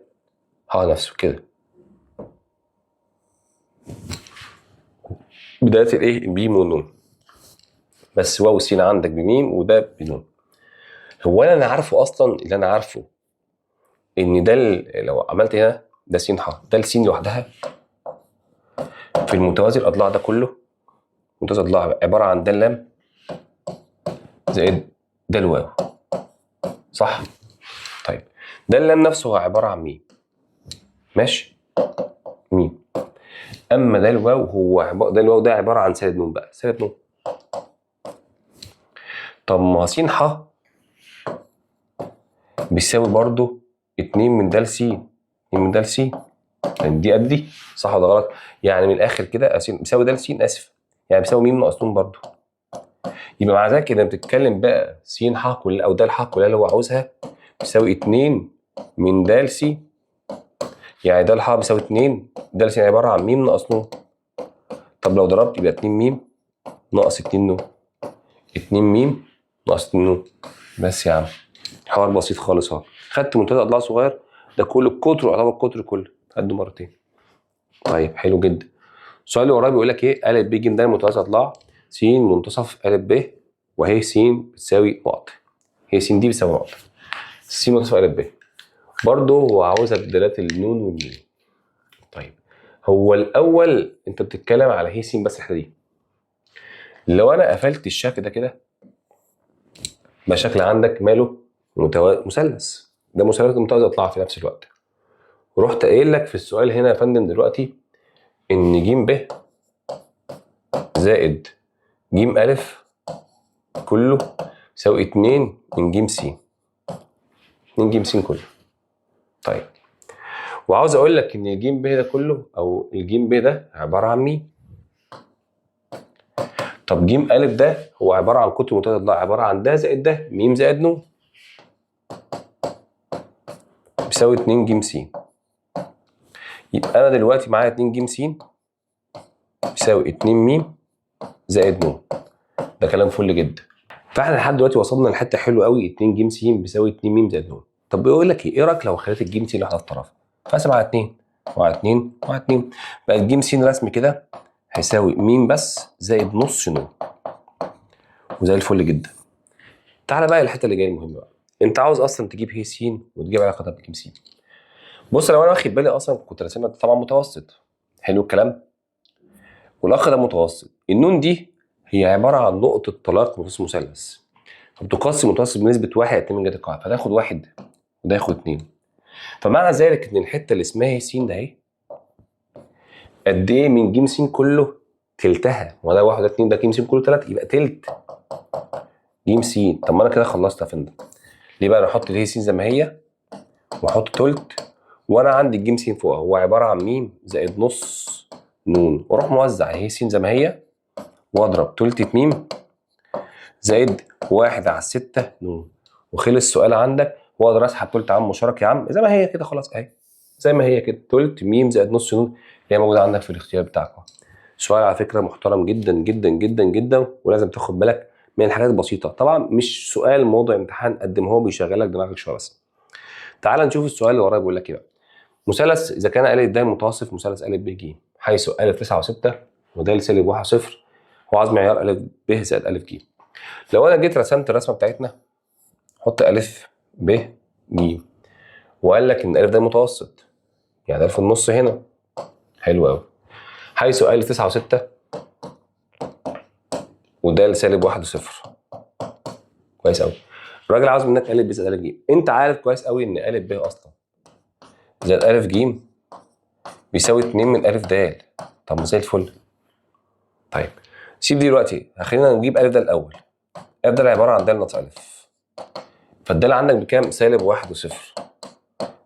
ح نفسه كده بدايه الايه؟ الميم والنون. بس واو س عندك بميم وده بنون. هو انا عارفه اصلا اللي انا عارفه ان ده لو عملت هنا ده س ح ده س لوحدها في المتوازي الاضلاع ده كله. متوازي الاضلاع عباره عن د لام زائد د الواو. صح؟ طيب د اللام نفسه هو عباره عن ميم. ماشي؟ ميم. اما د الواو هو د الواو ده عباره عن سالب نون بقى. سالب نون. طب ما س ح بيساوي برضو 2 من د س. 2 من د س يعني دي قد دي. صح ولا غلط؟ يعني من الاخر كده بيساوي د س اسف. يعني بيساوي م ناقص ن برضو. يبقى مع ذلك اذا بتتكلم بقى س ح كلها او د ح كلها اللي هو عاوزها بيساوي 2 من د س. يعني د ح بيساوي 2. د س عباره عن م ناقص ن. طب لو ضربت يبقى 2 م ناقص 2 ن. 2 م ناقص 2 ن. بس يا عم حوار بسيط خالص اهو. خدت منتدى اضلاع صغير ده كله القطر يعتبر القطر كله قده مرتين. طيب حلو جدا. السؤال اللي وراه بيقول لك ايه؟ ا ب ج د متوازي اضلاع س منتصف ا ب وهي س بتساوي نقط. هي س دي بتساوي نقط. س منتصف ا ب. برضه هو عاوزها بدلالات النون والميم. طيب هو الاول انت بتتكلم على هي س بس الحته دي. لو انا قفلت الشكل ده كده بقى شكل عندك ماله؟ مثلث، ده مثلث متوازي اضلاع في نفس الوقت. ورحت قايل لك في السؤال هنا يا فندم دلوقتي ان ج ب زائد ج أ كله يساوي 2 من ج س. 2 ج س كله. طيب وعاوز اقول لك ان الج ب ده كله او الج ب ده عباره عن مين؟ طب ج أ ده هو عباره عن قطر متوازي اضلاع، عباره عن ده زائد ده م زائد ن بيساوي 2 ج س. يبقى انا دلوقتي معايا 2 ج س بيساوي 2 م زائد ن. ده كلام فل جدا. فاحنا لحد دلوقتي وصلنا لحته حلوه قوي، 2 ج س بيساوي 2 م زائد ن. طب بيقول لك ايه رايك لو خليت الج س لوحده الطرف؟ فاقسم على 2 وعلى 2 وعلى 2 بقى الج س رسم كده هيساوي م بس زائد نص ن. وزي الفل جدا. تعالى بقى الحته اللي جايه مهمه بقى. انت عاوز اصلا تجيب ه س وتجيب علاقتها بج س. بص لو انا واخد بالي اصلا كنت راسمها طبعا متوسط. حلو الكلام. والاخ ده متوسط. النون دي هي عباره عن نقطه طلاق متوسط مثلث. فبتقسم متوسط بنسبه 1 2 من جهه القاعده، فتاخد 1 وده ياخد 2. فمعنى ذلك ان الحته اللي اسمها س ده اهي قد ايه من ج س كله؟ تلتها. وده 1 2 ده ج س كله 3 يبقى تلت ج س. طب ما انا كده خلصت يا فندم. ليه بقى؟ انا احط ه س زي ما هي واحط تلت، وانا عندي الج س فوق هو عباره عن م زائد نص ن، واروح موزع ه س زي ما هي واضرب تلت م زائد 1 على 6 ن. وخلص السؤال عندك، واقدر اسحب تلت عم مشترك يا عم زي ما هي كده خلاص اهي. زي ما هي كده تلت م زائد نص ن اللي هي موجوده عندك في الاختيار بتاعك. سؤال على فكره محترم جدا جدا جدا جدا، ولازم تاخد بالك من الحاجات البسيطه. طبعا مش سؤال موضوع امتحان قد ما هو بيشغلك دماغك شويه بس. تعال نشوف السؤال اللي ورايا بيقول لك ايه بقى. مثلث اذا كان ا د متوسط مثلث ا ب ج حيث ا 9 و6 وده سالب 1 0 هو عايز معيار ا ب زائد ا ج. لو انا جيت رسمت الرسمه بتاعتنا حط ا ب ج وقال لك ان ا ده متوسط يعني ا في النص هنا. حلو قوي. حيث ا 9 و6 وده سالب 1 و0. كويس قوي. الراجل عاوز منك ا ب زائد ا ج. انت عارف كويس قوي ان ا ب اصلا زائد ا ج بيساوي 2 من ا د. طب ما زي الفل. طيب سيب دي دلوقتي، خلينا نجيب ا ده الاول. ا ده عباره عن د ناقص ا. فالدال عندك بكام؟ سالب 1 و0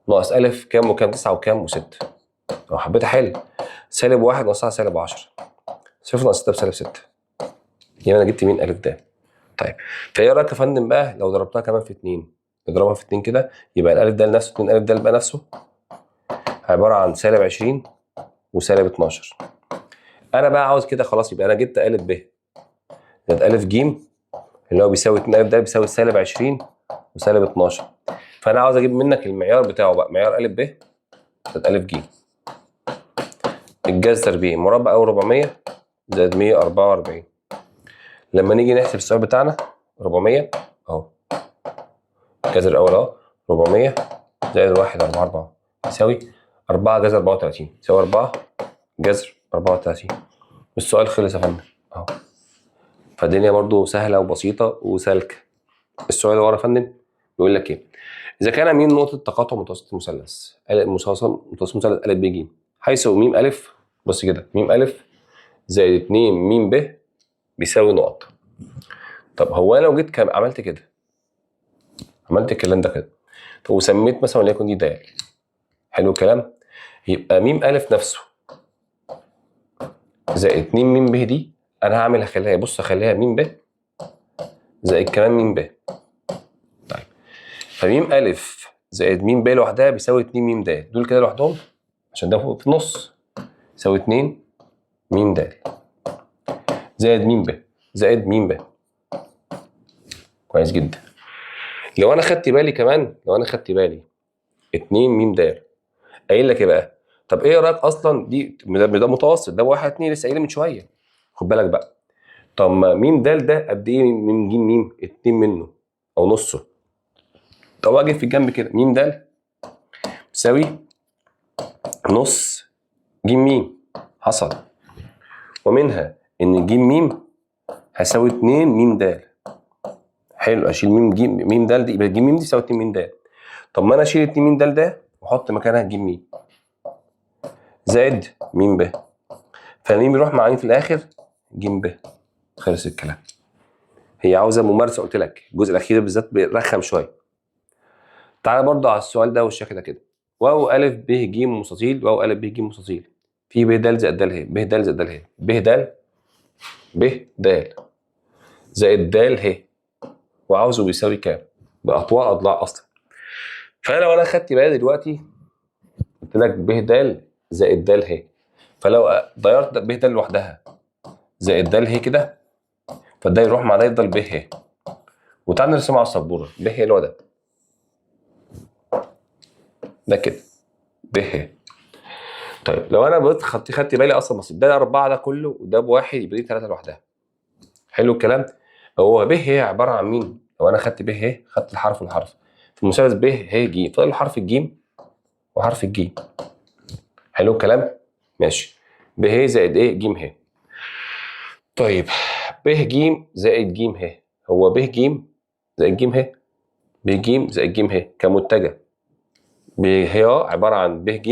ناقص ا كام وكام؟ 9 وكام و6. لو حبيت احل سالب 1 ناقصها سالب 10 0 ناقص 6 بسالب 6. يبقى انا جبت مين؟ ا د. طيب فايه رايك يا فندم بقى لو ضربتها كمان في 2؟ نضربها في 2 كده يبقى الالف ده لنفسه 2 الف ده بقى نفسه عباره عن سالب 20 وسالب 12. انا بقى عاوز كده خلاص يبقى انا جبت ا ب زائد ا ج اللي هو بيساوي 2 الف ده بيساوي سالب 20 وسالب 12. فانا عاوز اجيب منك المعيار بتاعه بقى، معيار ا ب زائد ا ج. الجذر تربيع مربع او 400 زائد 144. لما نيجي نحسب السؤال بتاعنا 400 اهو الجذر الاول اهو 400 زائد 1 4 4 يساوي 4 جذر 34 يساوي 4 جذر 34. السؤال خلص يا فندم اهو. فالدنيا برضو سهله وبسيطه وسالكه. السؤال اللي ورا يا فندم بيقول لك ايه؟ اذا كان م نقطه تقاطع متوسط المثلث متوسط مثلث ا ب ج حيث م ا بص كده م ا زائد 2 م ب بيساوي نقط. طب هو انا لو جيت عملت كده عملت الكلام ده كده طب وسميت مثلا وليكن دي د. حلو الكلام. يبقى م ا نفسه زائد 2 م ب دي انا هعمل هخليها بص هخليها م ب زائد كمان م ب. طيب فم ا زائد م ب لوحدها بيساوي 2 م د دول كده لوحدهم عشان ده في النص يساوي 2 م د زائد م ب زائد م ب. كويس جدا. لو انا خدت بالي كمان 2 م د قايل لك ايه بقى؟ طب ايه رايك اصلا دي ده متوسط ده 1 2 لسه قايل من شويه. خد بالك بقى. طب ما م د ده قد ايه من ج م؟ 2 منه او نصه. طب اجي في الجنب كده م د تساوي نص ج م حصل. ومنها ان ج م هيساوي 2 م د. حلو، اشيل ميم جيم ميم دال دي، يبقى ج م دي تساوي 2 م د. طب ما انا اشيل 2 م د ده واحط مكانها ج م زائد م ب، فالميم يروح مع مين في الاخر؟ ج ب. خلص الكلام. هي عاوزه ممارسه، قلت لك الجزء الاخير بالذات بيرخم شويه. تعالى برضو على السؤال ده والشكل ده كده، واو ا ب ج مستطيل، واو ا ب ج مستطيل، في ب د زائد د ه، ب د زائد د ه، ب د ب د زائد د ه، وعاوزه بيساوي كام؟ باطوال اضلاع اصلا. فانا لو انا خدت بالي دلوقتي قلت لك ب د زائد د ه، فلو ضيرت ب د لوحدها زائد د ه كده، فده يروح مع ده يفضل ب ه. وتعالى نرسمه على السبوره، ب ه اللي هو ده كده ب ه. طيب لو انا بقيت خدت بالي اصلا بس ده 4 ده كله وده بواحد، يبقى دي 3 لوحدها. حلو الكلام. هو ب ه عباره عن مين؟ لو انا خدت ب ه خدت الحرف والحرف في المثلث ب ه ج، فاضل حرف الجيم وحرف الجيم. حلو الكلام؟ ماشي. ب ه زائد ايه؟ ج ه. طيب ب ج زائد ج ه، هو ب ج زائد ج ه، ب ج زائد ج ه كمتجه، ب ه عباره عن ب ج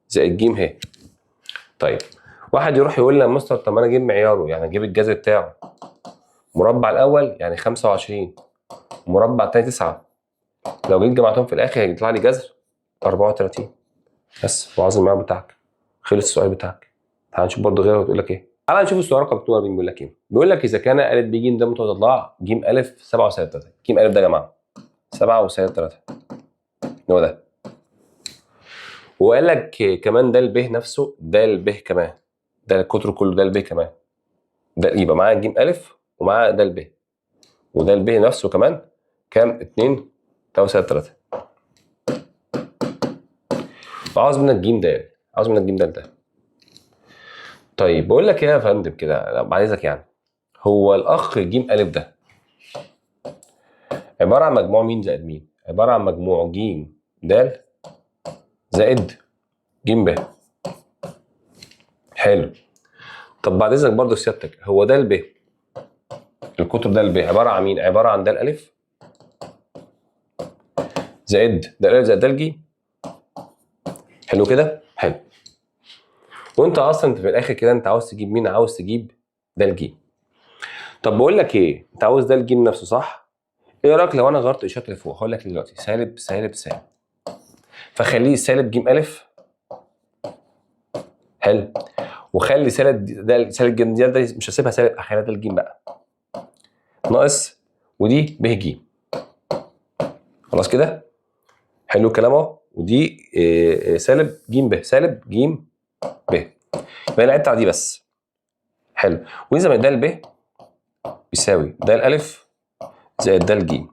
زائد ج ه. طيب واحد يروح يقول لي يا مستر طب ما انا اجيب معياره، يعني اجيب الجذر بتاعه. مربع الاول يعني 25، مربع الثاني 9، لو جيت جمعتهم في الاخر هيطلع لي جذر 34 بس، وعاوز المعيار بتاعك. خلص السؤال بتاعك. تعال نشوف برضه غيره بتقول لك ايه. تعال نشوف السؤال رقم 42 بيقول لك ايه. بيقول لك اذا كان ا ب ج ده متضلع ج ا 7 وسالب 3، ج ا ده يا جماعه 7 وسالب 3 هو ده. وقال لك كمان ده ب نفسه، ده ب كمان، ده القطر كله ده ب كمان، ده يبقى معاه ج ا ومعاه ده ب، وده ب نفسه كمان كام؟ 2 سالب 3. وعاوز منك ج د، عاوز منك ج د ده. طيب بقول لك ايه يا فندم كده بعد اذنك، يعني هو الاخ ج ا ده عباره عن مجموع مين زائد مين؟ عباره عن مجموع ج د زائد ج ب. حلو. طب بعد اذنك برضه سيادتك، هو ده ب، القطر ده ب عباره عن مين؟ عباره عن د ا زائد د ا زائد د ج. حلو كده؟ حلو. وانت اصلا انت في الاخر كده انت عاوز تجيب مين؟ عاوز تجيب د ج. طب بقول لك ايه، انت عاوز د ج نفسه صح؟ ايه رايك لو انا غيرت اشاره اللي فوق؟ هقول لك دلوقتي سالب سالب سالب، فخليه سالب ج ا. حلو. وخلي سالب د سالب ج ده مش هسيبها سالب، هخليها د ج بقى ناقص، ودي ب ج. خلاص كده؟ حلو الكلام اهو. ودي سالب ج ب، سالب ج ب، يبقى لعبت على دي بس. حلو. واذا ما د ب بيساوي د ا زائد د ج.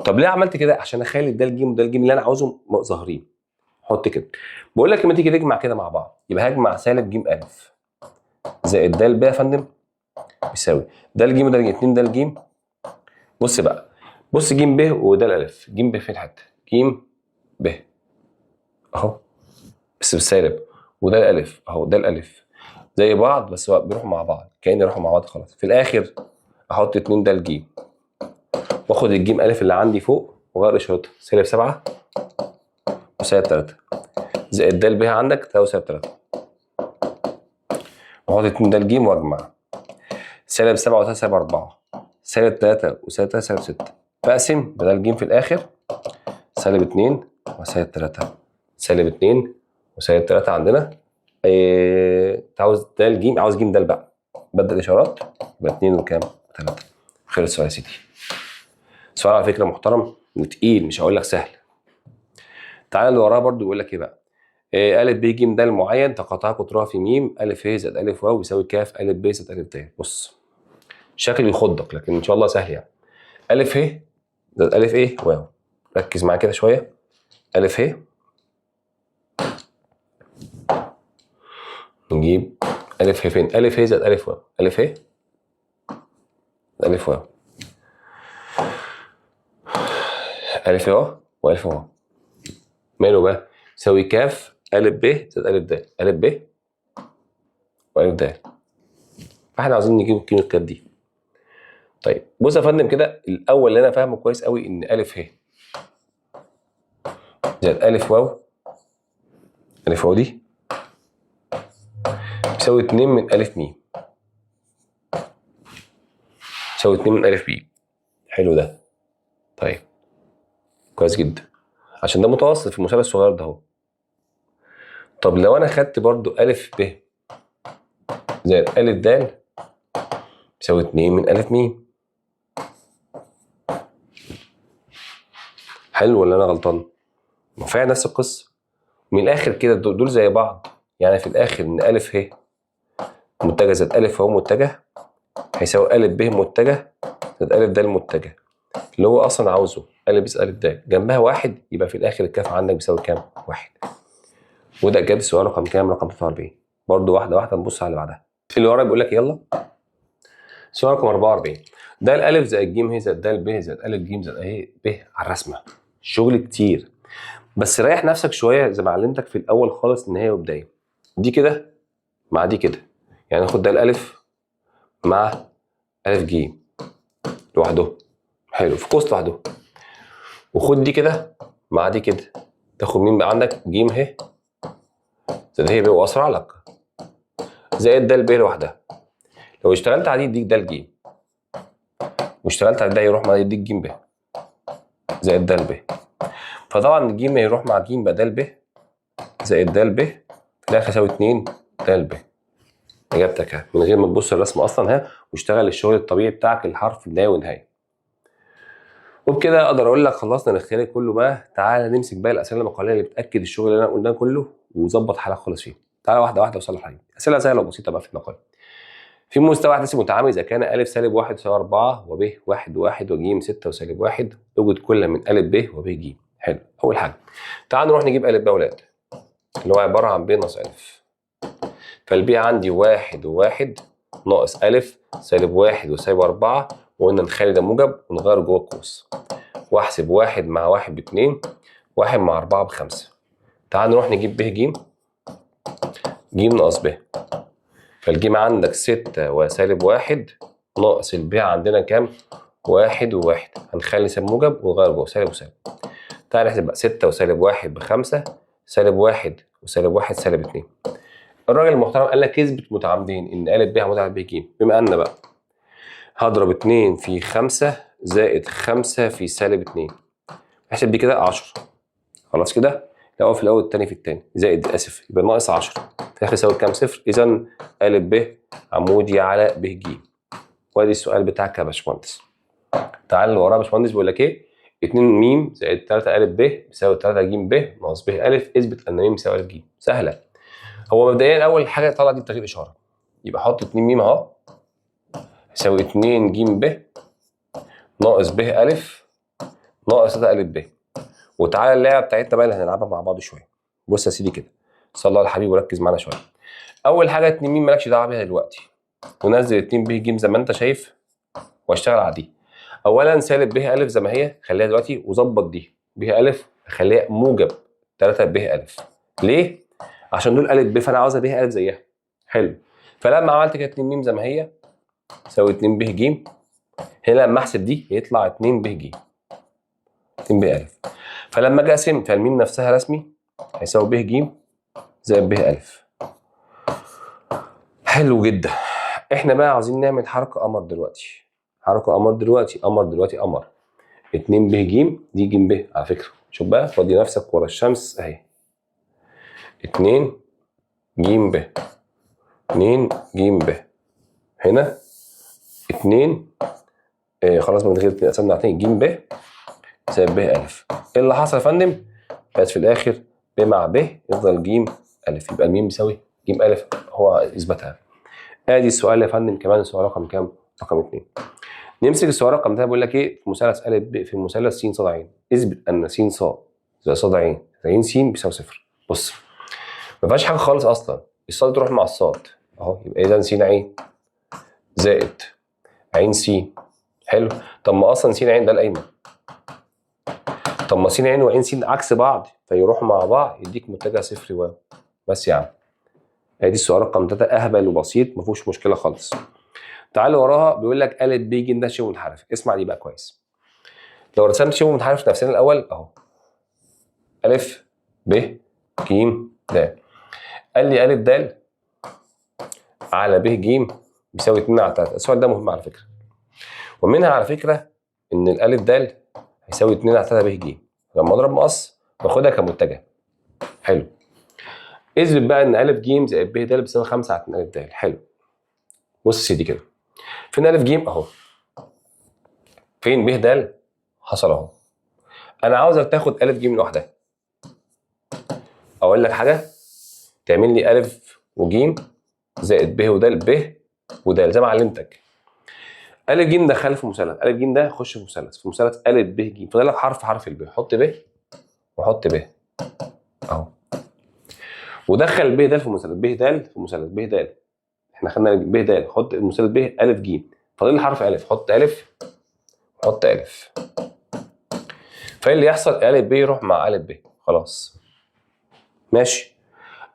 طب ليه عملت كده؟ عشان اخلي د ج وده ج اللي انا عاوزهم ظاهرين. حط كده. بقول لك لما تيجي تجمع كده مع بعض يبقى هجمع سالب ج ا زائد د ب يا فندم بيساوي د ج وده ج 2 د ج. بص بقى، بص ج ب وده الالف، ج ب فين حته؟ ج ب اهو بس بالسالب، وده الالف اهو، ده الالف زي بعض بس بيروحوا مع بعض، كأن يروحوا مع بعض خلاص. في الاخر احط 2 د ج واخد الجيم الف اللي عندي فوق وغير اشارتها، سالب 7 وسالب 3 زائد د ب عندك تساوي سالب 3، واحط 2 د ج واجمع سالب 7 و3 سالب 4 سالب 3 وسالب 3 سالب 6، فاقسم بدل ج في الاخر سالب 2 وسالب 3 سالب 2 وسالب 3 عندنا. انت عاوز د ج، عاوز ج د بقى، بدل اشارات يبقى 2 وكام؟ 3. خلص السؤال يا سيدي. سؤال على فكره محترم وتقيل، مش هقول لك سهل. تعالى اللي وراها برضو بيقول لك ايه بقى؟ ا ب ج د معين تقاطع قطرها في م ا ه زائد ا و بيساوي ك ا ب زائد ا د. بص شكل يخضك لكن ان شاء الله سهل يعني. ا ه زائد ا ايه واو، ركز معايا كده شويه. ا ه نجيب ا ه فين؟ ا ه زائد ا واو، ا ه زائد ا واو، ا اهو و اهو، ماله بقى؟ يساوي ك ا ب زائد ا د، ا ب و د. فاحنا عاوزين نجيب قيمه ك دي. طيب بص يا فندم كده، الاول اللي انا فاهمه كويس قوي ان الف ه زائد الف واو، الف واو دي يساوي 2 من الف م، يساوي 2 من الف ب. حلو ده. طيب كويس جدا، عشان ده متوسط في المثلث الصغير ده اهو. طب لو انا خدت برضو الف ب زائد الف د يساوي 2 من الف م. حلو ولا انا غلطان؟ ما فعلا نفس القصه. من الاخر كده دول زي بعض، يعني في الاخر ان الف ه متجه زائد الف هو متجه هيساوي الف ب متجه زائد الف د متجه، اللي هو اصلا عاوزه الف ب الف د جنبها واحد، يبقى في الاخر الكاف عندك بيساوي كام؟ واحد. وده اجابه السؤال رقم كام؟ رقم 43. برضه واحده واحده نبص على اللي بعدها. اللي ورا بيقول لك يلا سؤال رقم 44. ده الالف زائد ج ه زائد د ب زائد الف ج زائد اهي ب على الرسمه. شغل كتير، بس ريح نفسك شويه زي ما علمتك في الاول خالص نهايه وبدايه. دي كده مع دي كده، يعني ناخد ده الالف مع الف ج لوحده، حلو في قوس لوحده، وخد دي كده مع دي كده، تاخد مين بقى عندك؟ ج ه زائد ه ب، واسرع لك زائد د ب لوحدها. لو اشتغلت على دي يديك د ج، واشتغلت على ده يروح مع يديك ج ب زائد د ب. فطبعا ج هيروح مع ج بقى د ب زائد د ب، في الاخر يساوي 2 د ب. اجابتك اهي من غير ما تبص الرسم اصلا ها، واشتغل الشغل الطبيعي بتاعك الحرف بدايه ونهايه. وبكده اقدر اقول لك خلصنا الاختياري كله. بقى تعالى نمسك بقى الاسئله المقاليه اللي بتاكد الشغل اللي انا قلناه كله وظبط حالك خالص فيه. تعالى واحده واحده وصلح حاجه. اسئله سهله وبسيطه بقى في المقال. في مستوى احداثي متعامل اذا كان ا سالب 1 يساوي 4 وب 1 1 وج 6 وسالب 1 اوجد كل من ا ب وب ج. حلو. اول حاجه تعال نروح نجيب ا ب يا ولاد، اللي هو عباره عن ب ناقص ا. فالبي عندي 1 و1 ناقص ا سالب 1 وسالب 4، وقلنا نخلي ده موجب ونغير جوه القوس، واحسب 1 مع 1 ب2، 1 مع 4 ب5. تعال نروح نجيب ب ج، ج ناقص ب. فالجيم عندك 6 وسالب 1 ناقص البي عندنا كام؟ 1 و1. هنخلي سالب موجب ونغير جوه سالب وسالب. تعال نحسب بقى 6 وسالب 1 ب5، سالب 1 وسالب 1 سالب 2. الراجل المحترم قال لك اثبت متعامدين ان ا ب عمود على ب ج. بما ان بقى هضرب 2 في 5 زائد 5 في سالب 2، احسب دي كده 10. خلاص كده، الاول في الاول الثاني في الثاني زائد اسف يبقى ناقص 10، في الاخر يساوي كام؟ صفر. اذا ا ب عمودي على ب ج. وادي السؤال بتاعك يا باشمهندس. تعال اللي وراه يا باشمهندس بيقول لك ايه؟ 2 م زائد 3 ا ب بيساوي 3 ج ب ناقص ب ا. اثبت ان م بيساوي ا ج. سهله. هو مبدئيا اول حاجه طلع دي بتغيير اشاره، يبقى حط 2 م اهو يساوي 2 ج ب ناقص ب ا ناقص 3 ا ب. وتعالى اللعبه بتاعتنا بقى اللي هنلعبها مع بعض شويه. بص يا سيدي كده، صلى على الحبيب وركز معانا شويه. اول حاجه 2 م مالكش دعوه بيها دلوقتي، ونزل 2 ب ج زي ما انت شايف واشتغل على دي. اولا سالب ب ا زي ما هي خليها دلوقتي، وظبط دي ب ا خليها موجب 3 ب ا. ليه؟ عشان دول ا ب فانا عاوزها ب ا زيها. حلو. فلما عملت كده 2 م زي ما هي تساوي 2 ب ج، هنا لما احسب دي يطلع 2 ب ج 2 ب ا. فلما اجي اقسم فالميم نفسها رسمي هيساوي ب ج زائد ب ا. حلو جدا. احنا بقى عاوزين نعمل حركه قمر دلوقتي، حركه قمر دلوقتي، قمر دلوقتي قمر. 2 ب ج دي ج ب على فكره. شوف بقى، فضي نفسك ورا الشمس اهي. 2 ج ب 2 ج ب هنا 2 خلاص من غير قسمنا على 2 ج ب زائد ب ا. ايه اللي حصل يا فندم؟ بقت في الاخر ب مع ب يفضل ج ا، يبقى الميم بيساوي ج ا. هو اثباتها. ادي السؤال يا فندم. كمان السؤال رقم كام؟ رقم 2. نمسك السؤال رقم ده بيقول لك ايه؟ في مثلث ا ب في المثلث س ص ع اثبت ان س ص زائد ص ع زائد س بيساوي صفر. بص ما فيهاش حاجه خالص اصلا، الصاد تروح مع الصاد اهو، يبقى اذا س ع زائد ع س. حلو. طب ما اصلا س ع ده الايمن، طب ما س ع وع س عكس بعض فيروحوا مع بعض يديك متجه صفر واو. بس يا عم ادي السؤال رقم 3 اهبل وبسيط ما فيهوش مشكله خالص. تعالى وراها بيقول لك ا ب ج ده شبه منحرف. اسمع دي بقى كويس. لو رسمت شبه منحرف نفسنا الاول اهو، ا ب ج د. قال لي ا د على ب ج بيساوي 2 على 3. السؤال ده مهم على فكره، ومنها على فكره ان الالف د هيساوي 2 على 3 ب ج. لما اضرب مقص باخدها كمتجه. حلو. اثبت بقى ان ا ج زائد ب د بيساوي 5 على 2 ا د. حلو. بص يا سيدي كده، فين ا ج اهو، فين ب د حصل اهو. انا عاوزك تاخد ا ج لوحدها. اقول لك حاجه، تعمل لي ا وج زائد ب ود ب ود زي ما علمتك. ا ج دخلها في مثلث، ا ج ده خش في مثلث ا ب ج. فاضل لك حرف الب، حط ب وحط ب اهو، ودخل ب د في مثلث، ب د في مثلث ب د. احنا خدنا ب د، حط المثلث ب ا ج. فاضل لي حرف ا، حط ا حط ا. فايه اللي يحصل؟ ا ب يروح مع ا ب. خلاص ماشي.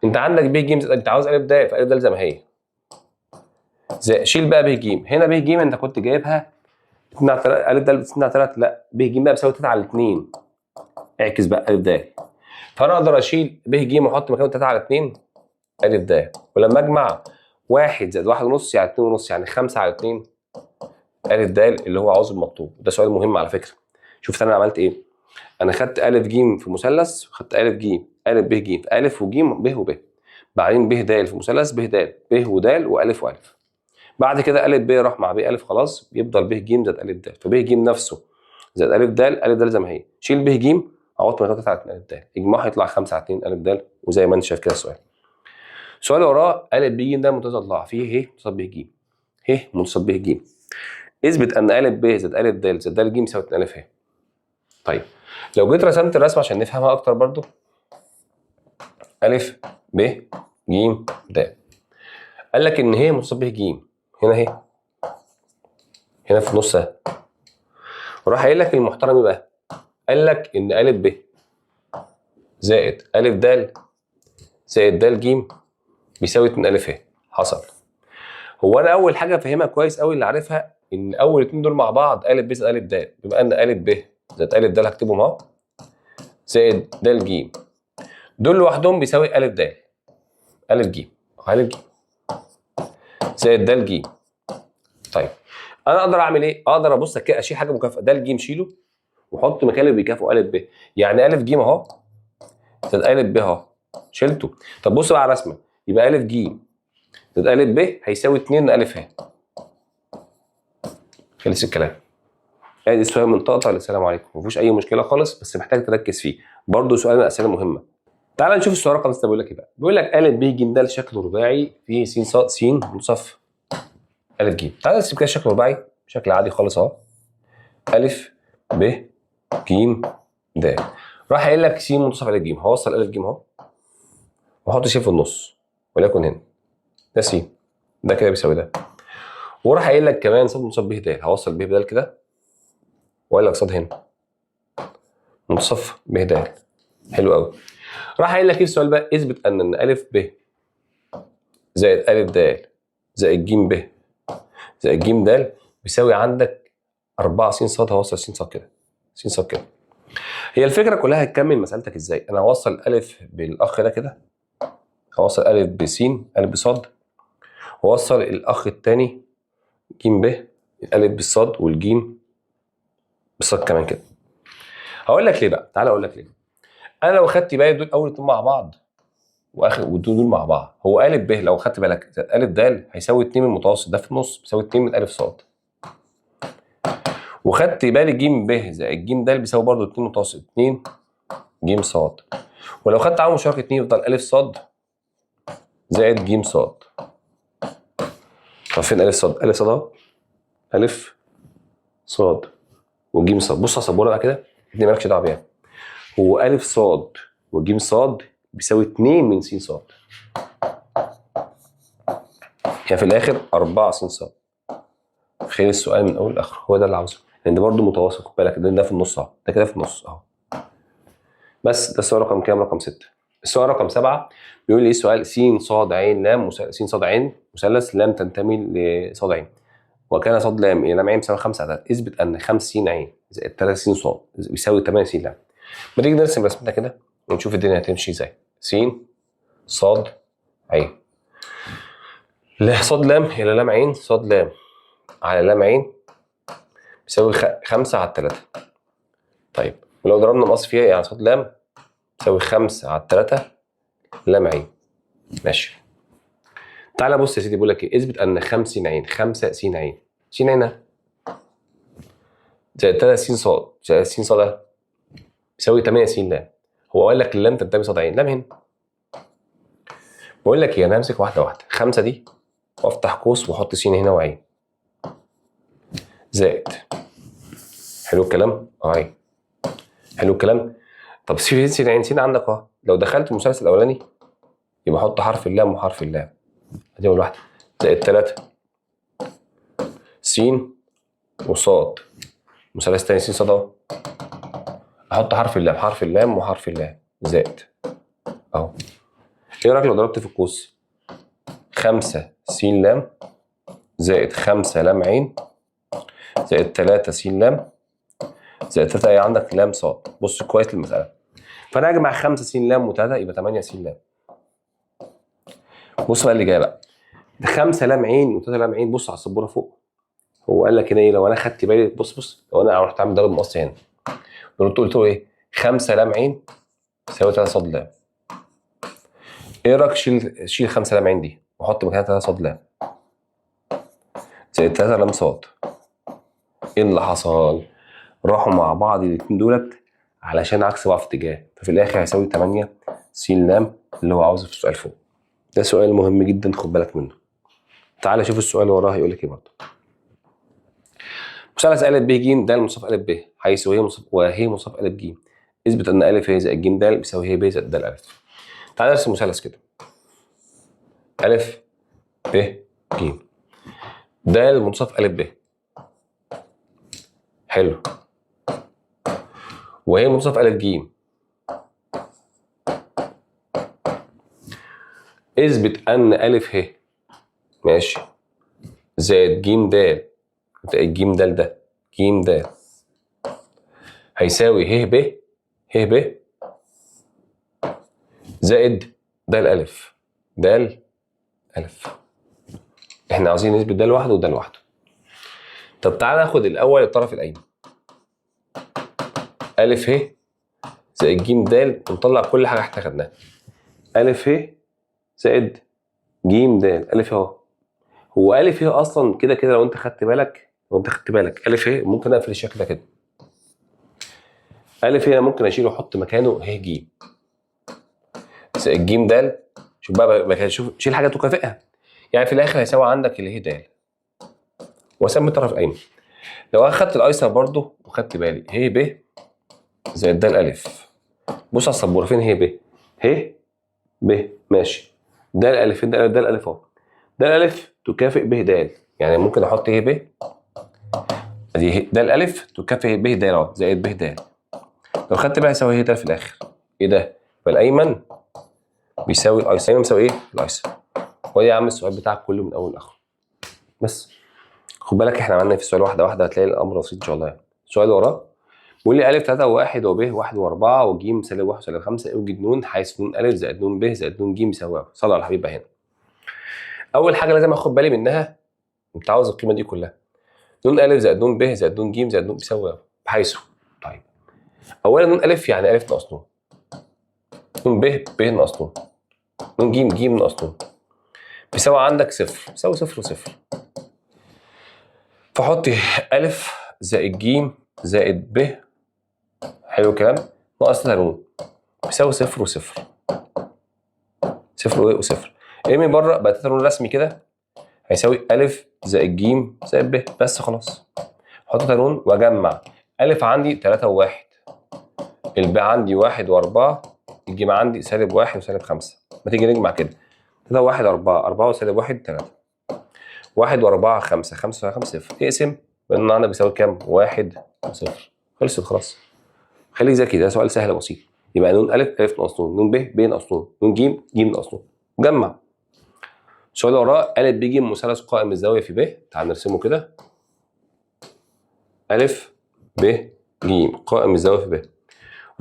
انت عندك ب ج، انت عاوز ا د، فا د زي ما هي. شيل بقى ب ج. هنا ب ج انت كنت جايبها 2 على 3، ا د 2 على 3. لا، ب ج بقى بيساوي 3 على 2. اعكس بقى ا د. فانا اقدر اشيل ب ج واحط مكانه 3 على 2 ا د. ولما اجمع 1 زائد 1 ونص يعني 2 ونص، يعني 5 على 2 ا د اللي هو عاوز المطلوب. ده سؤال مهم على فكره. شفت انا عملت ايه؟ انا خدت ا ج في مثلث، خدت ا ج ا ب ج في ا وج ب وب، بعدين ب د في مثلث ب د ب ود والف والف. بعد كده ا ب راح مع ب ا خلاص، بيفضل ب ج زائد ا د. فب ج نفسه زائد ا د زي ما هي. شيل ب ج عوضت من 3 على 2 ا د، اجمعها يطلع 5 على 2 ا د. وزي ما انت شايف كده السؤال. السؤال اللي وراه ا ب ج ده منتصف ضلع فيه ه منتصف ب ج، ه منتصف ب ج. اثبت ان ا ب زائد ا د زائد د ج يساوي 2 ا ه. طيب لو جيت رسمت الرسمه عشان نفهمها اكتر برضو، ا ب ج د. قال لك ان ه منتصف ب ج، هنا ه، هنا في النص اهي. وراح قايل لك المحترم بقى، قال لك ان ا ب زائد ا د زائد د ج بيساوي 2 ا ه. حصل. هو انا اول حاجه فاهمها كويس قوي اللي عارفها، ان اول اتنين دول مع بعض ا ب زائد ا د. بما ان ا ب زائد ا د هكتبهم اهو، زائد د ج، دول لوحدهم بيساوي ا د ا ج ا ج زائد د ج. طيب انا اقدر اعمل ايه؟ اقدر ابص كده اشيل حاجه مكافئه، د ج شيله وحط مكانه اللي بيكافئه ا ب. يعني ا ج اهو زائد ا ب اهو شلته. طب بص بقى على الرسمه، يبقى ا ج زائد ا ب هيساوي 2 ا ه. خلص الكلام. ادي السؤال من طقطقه للسلام عليكم، مفيهوش اي مشكله خالص، بس محتاج تركز فيه. برضه سؤال من الاسئله المهمه. تعال نشوف السؤال رقم 6 بيقول لك ايه بقى. بيقول لك ا ب ج د شكل رباعي فيه س ص س منتصف ا ج. تعال نرسم كده شكل رباعي بشكل عادي خالص اهو، ا ب ج د. راح قايل لك س منتصف ا ج. هوصل ا ج اهو واحط س في النص، وليكن هنا ده س، ده كده بيساوي ده. وراح قايل لك كمان ص منتصف ب د. هوصل ب د كده وقال لك ص هنا منتصف ب د. حلو قوي. راح قايل لك ايه السؤال بقى؟ اثبت ان ا ب زائد ا د زائد ج ب زائد ج د بيساوي عندك 4 س ص. هوصل س ص كده، س ص كده. هي الفكره كلها هتكمل مسالتك ازاي؟ انا هوصل ا بالاخ ده كده، هوصل ا بس ا بص، ووصل الاخ الثاني ج ب ا بالصاد والجيم بالصاد كمان كده. هقول لك ليه بقى، تعالى اقول لك ليه. انا لو خدت بالي دول اول اتنين مع بعض واخر ودول مع بعض، هو ا ب لو خدت بالك ا د هيساوي 2 من المتوسط ده في النص، بيساوي 2 من ا ص. وخدت بالي ج ب زائد ج د بيساوي برضه 2 متوسط 2 ج ص. ولو خدت عامل مشترك 2 يفضل ا ص زائد ج ص. طب فين ا ص؟ ا ص اهو، ا ص وج ص. بص على السبوره بقى كده، دي مالكش دعوه بيها. هو ا ص وج ص بيساوي 2 من س ص، يعني في الاخر 4 س ص. خلي السؤال من اول لاخره، هو ده اللي عاوزه، لان ده برضه متوسط. خد بالك ده في النص اهو، ده كده في النص اهو. بس ده السؤال رقم كام؟ رقم 6. السؤال رقم 7 بيقول لي ايه السؤال؟ س ص ع ل س ص ع مثلث لم تنتمي لص ع. وكان ص ل إلى ل ع بيساوي 5 على 3. اثبت أن 5 س ع زائد 3 س ص بيساوي 8 س ل. ما تيجي نرسم رسمتنا كده ونشوف الدنيا هتمشي ازاي. س ص ع ص ل إلى ل ع ص ل على ل ع بيساوي 5 على 3. طيب ولو ضربنا مقص فيها يعني ص ل بيساوي 5 على 3 ل ع. ماشي. تعالى بص يا سيدي بيقول لك ايه. اثبت ان 5 س ع 5 س ع س ع زائد 3 س ص زائد س ص ده بيساوي 8 س ل. هو قال لك اللام تنتمي ص ع لام هنا. بقول لك ايه، انا همسك واحده واحده. 5 دي وافتح قوس واحط س هنا وعين زائد. حلو الكلام؟ عين. حلو الكلام. طب س ع س عندك اهو. لو دخلت المثلث الاولاني يبقى احط حرف اللام وحرف اللام. ادي اول واحده. زائد 3 س وصاد. مثلث تاني س ص اهو. احط حرف اللام حرف اللام وحرف اللام زائد اهو. ايه رايك لو ضربت في القوس 5 س ل زائد 5 ل ع زائد 3 س ل زائد 3 ايه عندك ل ص. بص كويس للمساله. فانا اجمع 5 س ل و3 يبقى 8 س ل. بص بقى اللي جاي بقى. ده 5 ل ع و3 ل ع. بص على السبوره فوق. هو قال لك هنا ايه؟ لو انا خدت بالي بص لو انا رحت عامل ضرب مقص هنا قلت له ايه؟ 5 ل ع يساوي 3 ص ل. ايه رايك شيل 5 ل ع دي وحط مكانها 3 ص ل زائد 3 ل ص. ايه اللي حصل؟ راحوا مع بعض الاثنين دولت علشان عكس بعض في اتجاه، ففي الاخر هيساوي 8 س ل اللي هو عاوزه في السؤال فوق. ده سؤال مهم جدا خد بالك منه. تعالى شوف السؤال اللي وراه هيقول لك ايه برضه. مثلث ا ب ج د منصف ا ب حيث وهي منصف ا ج. اثبت ان ا ه زائد ج د بيساوي ه ب زائد د ا. تعالى نرسم مثلث كده. ا ب ج د منصف ا ب. حلو. وهي منصف ا ج. اثبت ان ا ه ماشي زائد ج د زائد ج د ده ج د هيساوي ه ب زائد د الالف د الف. احنا عاوزين نثبت ده لوحده وده لوحده. طب تعالى ناخد الاول الطرف الايمن. ا ه زائد ج د ونطلع كل حاجه احنا خدناها. ا ه زائد ج د ا اهو. هو ا ه اصلا كده لو انت خدت بالك ا ه ممكن اقفل الشكل ده كده. ا ه ممكن اشيله واحط مكانه ه ج زائد ج د. شوف بقى شوف شيل حاجه تكافئها. يعني في الاخر هيساوي عندك اللي هي د واسمي الطرف الايمن. لو انا خدت الايسر برضه وخدت بالي ه ب زائد د الالف. بص على السبوره فين ه ب؟ ه ب ماشي. د الالف فين؟ د الالف اهو. د الالف تكافئ ب د. يعني ممكن احط ه ب ادي د الالف تكافئ ب د اهو زائد ب د. لو خدت بالي هيساوي ه د في الاخر. ايه ده؟ فالايمن بيساوي الايسر. الايمن بيساوي ايه؟ الايسر. وادي يا عم السؤال بتاعك كله من اول لاخره. بس خد بالك احنا عملنا في السؤال واحده واحده هتلاقي الامر بسيط ان شاء الله. يعني السؤال اللي وراه بيقول لي ا 3 و1 وب 1 و4 وج سالب 1 سالب 5 اوجد ن حيث ن ا زائد ن ب زائد ن ج بيساوي 1. صلى على الحبيب بقى هنا. اول حاجه لازم اخد بالي منها انت عاوز القيمه دي كلها. ن ا زائد ن ب زائد ن ج زائد ن بيساوي 1 بحيث. طيب اولا ن ا يعني ا ناقص ن. ن ب ناقص ن. ن ج ناقص ن. بيساوي عندك صفر. بيساوي صفر وصفر. فحط ا زائد ج زائد ب. حلو الكلام. ناقص 3 ن بيساوي صفر وصفر. صفر وصفر. ارمي بره بقى 3 ن رسمي كده هيساوي ا زائد ج زائد ب. بس خلاص. احط 3 ن واجمع. ا عندي 3 و1. الب عندي 1 و4. الجيم عندي سالب 1 وسالب 5. ما تيجي نجمع كده. 3 و1 4 4 وسالب 1 3. 1 و4 5 5 5 0. اقسم بان عندنا بيساوي كام؟ 1 و0. خلصت خلاص. خليك ذكي ده سؤال سهل بسيط. يبقى ن ا ناقص ن ب ناقص ن ج ناقص ن. جمع. السؤال اللي وراه ا ب ج مثلث قائم الزاويه في ب. تعال نرسمه كده. ا ب ج قائم الزاويه في ب.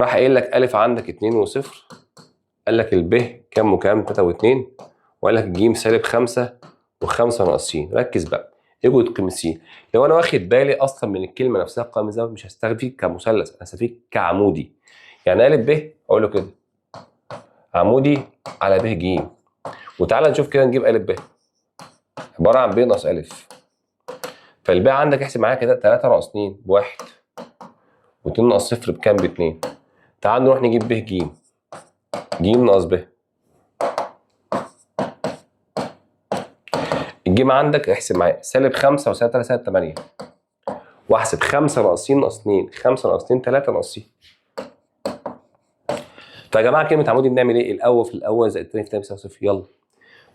راح قايل لك ا عندك 2 و0، قال لك الب كام وكام 3 و2، وقال لك الج سالب 5 و5 ناقصين. ركز بقى، اجوا قيمه س. لو انا واخد بالي اصلا من الكلمه نفسها قائم الزاويه مش هستخدم فيه كمثلث، انا هستخدم كعمودي. يعني ا ب اقول له كده عمودي على ب ج. وتعالى نشوف كده نجيب ا ب عباره عن ب ناقص ا. فالباقي عندك احسب معايا كده 3 ناقص 2 بواحد، و2 ناقص 0 بكام؟ ب2. تعال نروح نجيب ب ج. ج ناقص ب. الجيم عندك احسب معايا سالب 5 وسالب 3 سالب 8. واحسب 5 ناقص س ناقص 2، 5 ناقص 2 3 ناقص س. فيا جماعه كلمه عمودي بنعمل ايه؟ الاول في الاول زائد الثاني في الثاني بيساوي صفر. يلا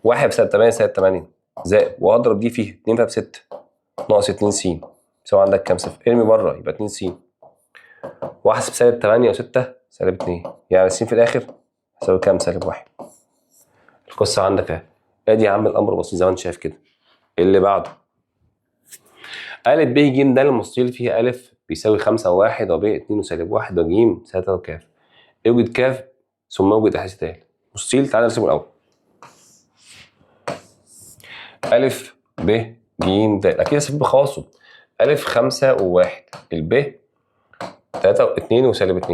1 بسالب 8 سالب 8 زائد واضرب دي فيه 2 ب 6 ناقص 2 س يساوي عندك كام؟ صفر. ارمي بره يبقى 2 س. واحسب سالب 8 و6 سالب 2، يعني س في الاخر يساوي كام؟ سالب 1. القصه عندك اهي. ادي يا عم الامر بسيط زي ما انت شايف كده. اللي بعده ا ب ج ده المستطيل فيه ا بيساوي 5 و1 وب 2 وسالب 1 وج سالب 3 وك. اوجد ك ثم اوجد احداث د. مستطيل تعالى نرسمه الاول. ا ب ج د اكيد هسيب بخواصه. ا 5 و1، الب 3 و2 وسالب 2،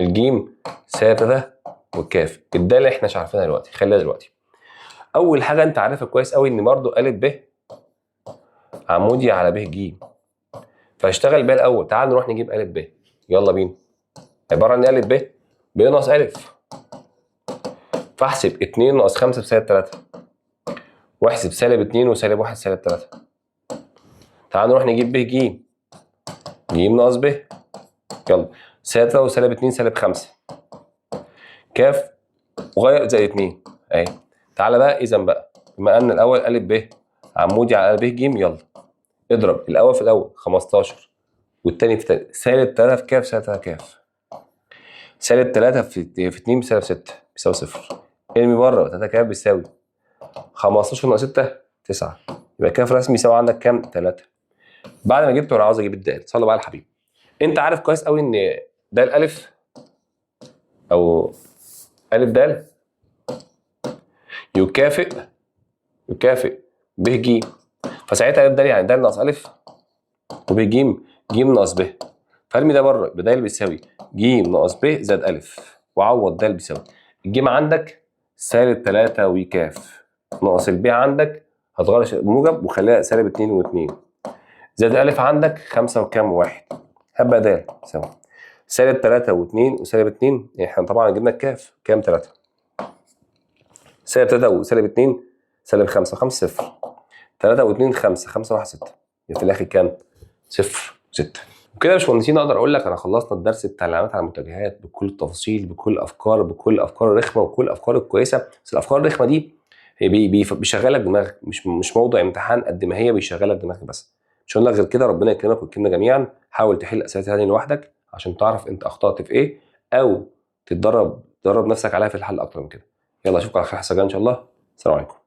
الجيم سالب 3 والكاف. الداله احنا مش عارفينها دلوقتي، خليها دلوقتي. اول حاجه انت عارفها كويس قوي ان برضو ا ب عمودي على ب ج، فاشتغل بيها الاول. تعال نروح نجيب ا ب. يلا بينا. عباره عن ا ب ناقص ا، فاحسب 2 ناقص 5 بسالب 3، واحسب سالب 2 وسالب 1 سالب 3. تعال نروح نجيب ب ج. ج ناقص ب. يلا سالب 3 وسالب 2 سالب 5. كاف وغير زائد 2 اهي. تعالى بقى اذا بقى بما ان الاول ا ب عمودي على ب ج، يلا اضرب الاول في الاول 15 والتاني في تاني سالب 3 في كاف سالب 3 كاف. سالب 3 في 2 بسالب 6 بيساوي 0. ارمي بره 3 كاف بيساوي 15 ناقص 6 9. يبقى كاف رسمي يساوي عندك كام؟ 3. بعد ما جبته انا عاوز اجيب الدال. صلى بقى على الحبيب. انت عارف كويس قوي ان د الف او ا د يكافئ ب ج. فساعتها ا د يعني د ناقص ا وب ج ج ناقص ب. فارمي ده بره يبقى د بيساوي ج ناقص ب زائد ا، وعوض د بيساوي الجيم عندك سالب 3 وكاف ناقص الب عندك هتغير موجب وخليها سالب 2 و2 زائد ا عندك 5 وكام و1 هبقى د يساوي سالب 3 و2 وسالب 2. احنا طبعا جبنا الكاف كام؟ 3. سالب 3 وسالب 2 سالب 5 و5 0. 3 و2 5 5 و1 6. يبقى في الاخر كام؟ 0 6. وكده يا باشمهندسين اقدر اقول لك انا خلصنا الدرس بتاع العلامات على المتجهات بكل التفاصيل، بكل الافكار، بكل الافكار الرخمه وكل الافكار الكويسه. بس الافكار الرخمه دي هي بيشغلك دماغك، مش موضوع امتحان قد ما هي بيشغلك دماغك بس. مش هقول لك غير كده. ربنا يكرمك ويكرمنا جميعا. حاول تحل اسئله تاني لوحدك عشان تعرف انت اخطات في ايه، او تدرب نفسك عليها في الحل اكتر من كده. يلا اشوفك على خير حسنا ان شاء الله. السلام عليكم.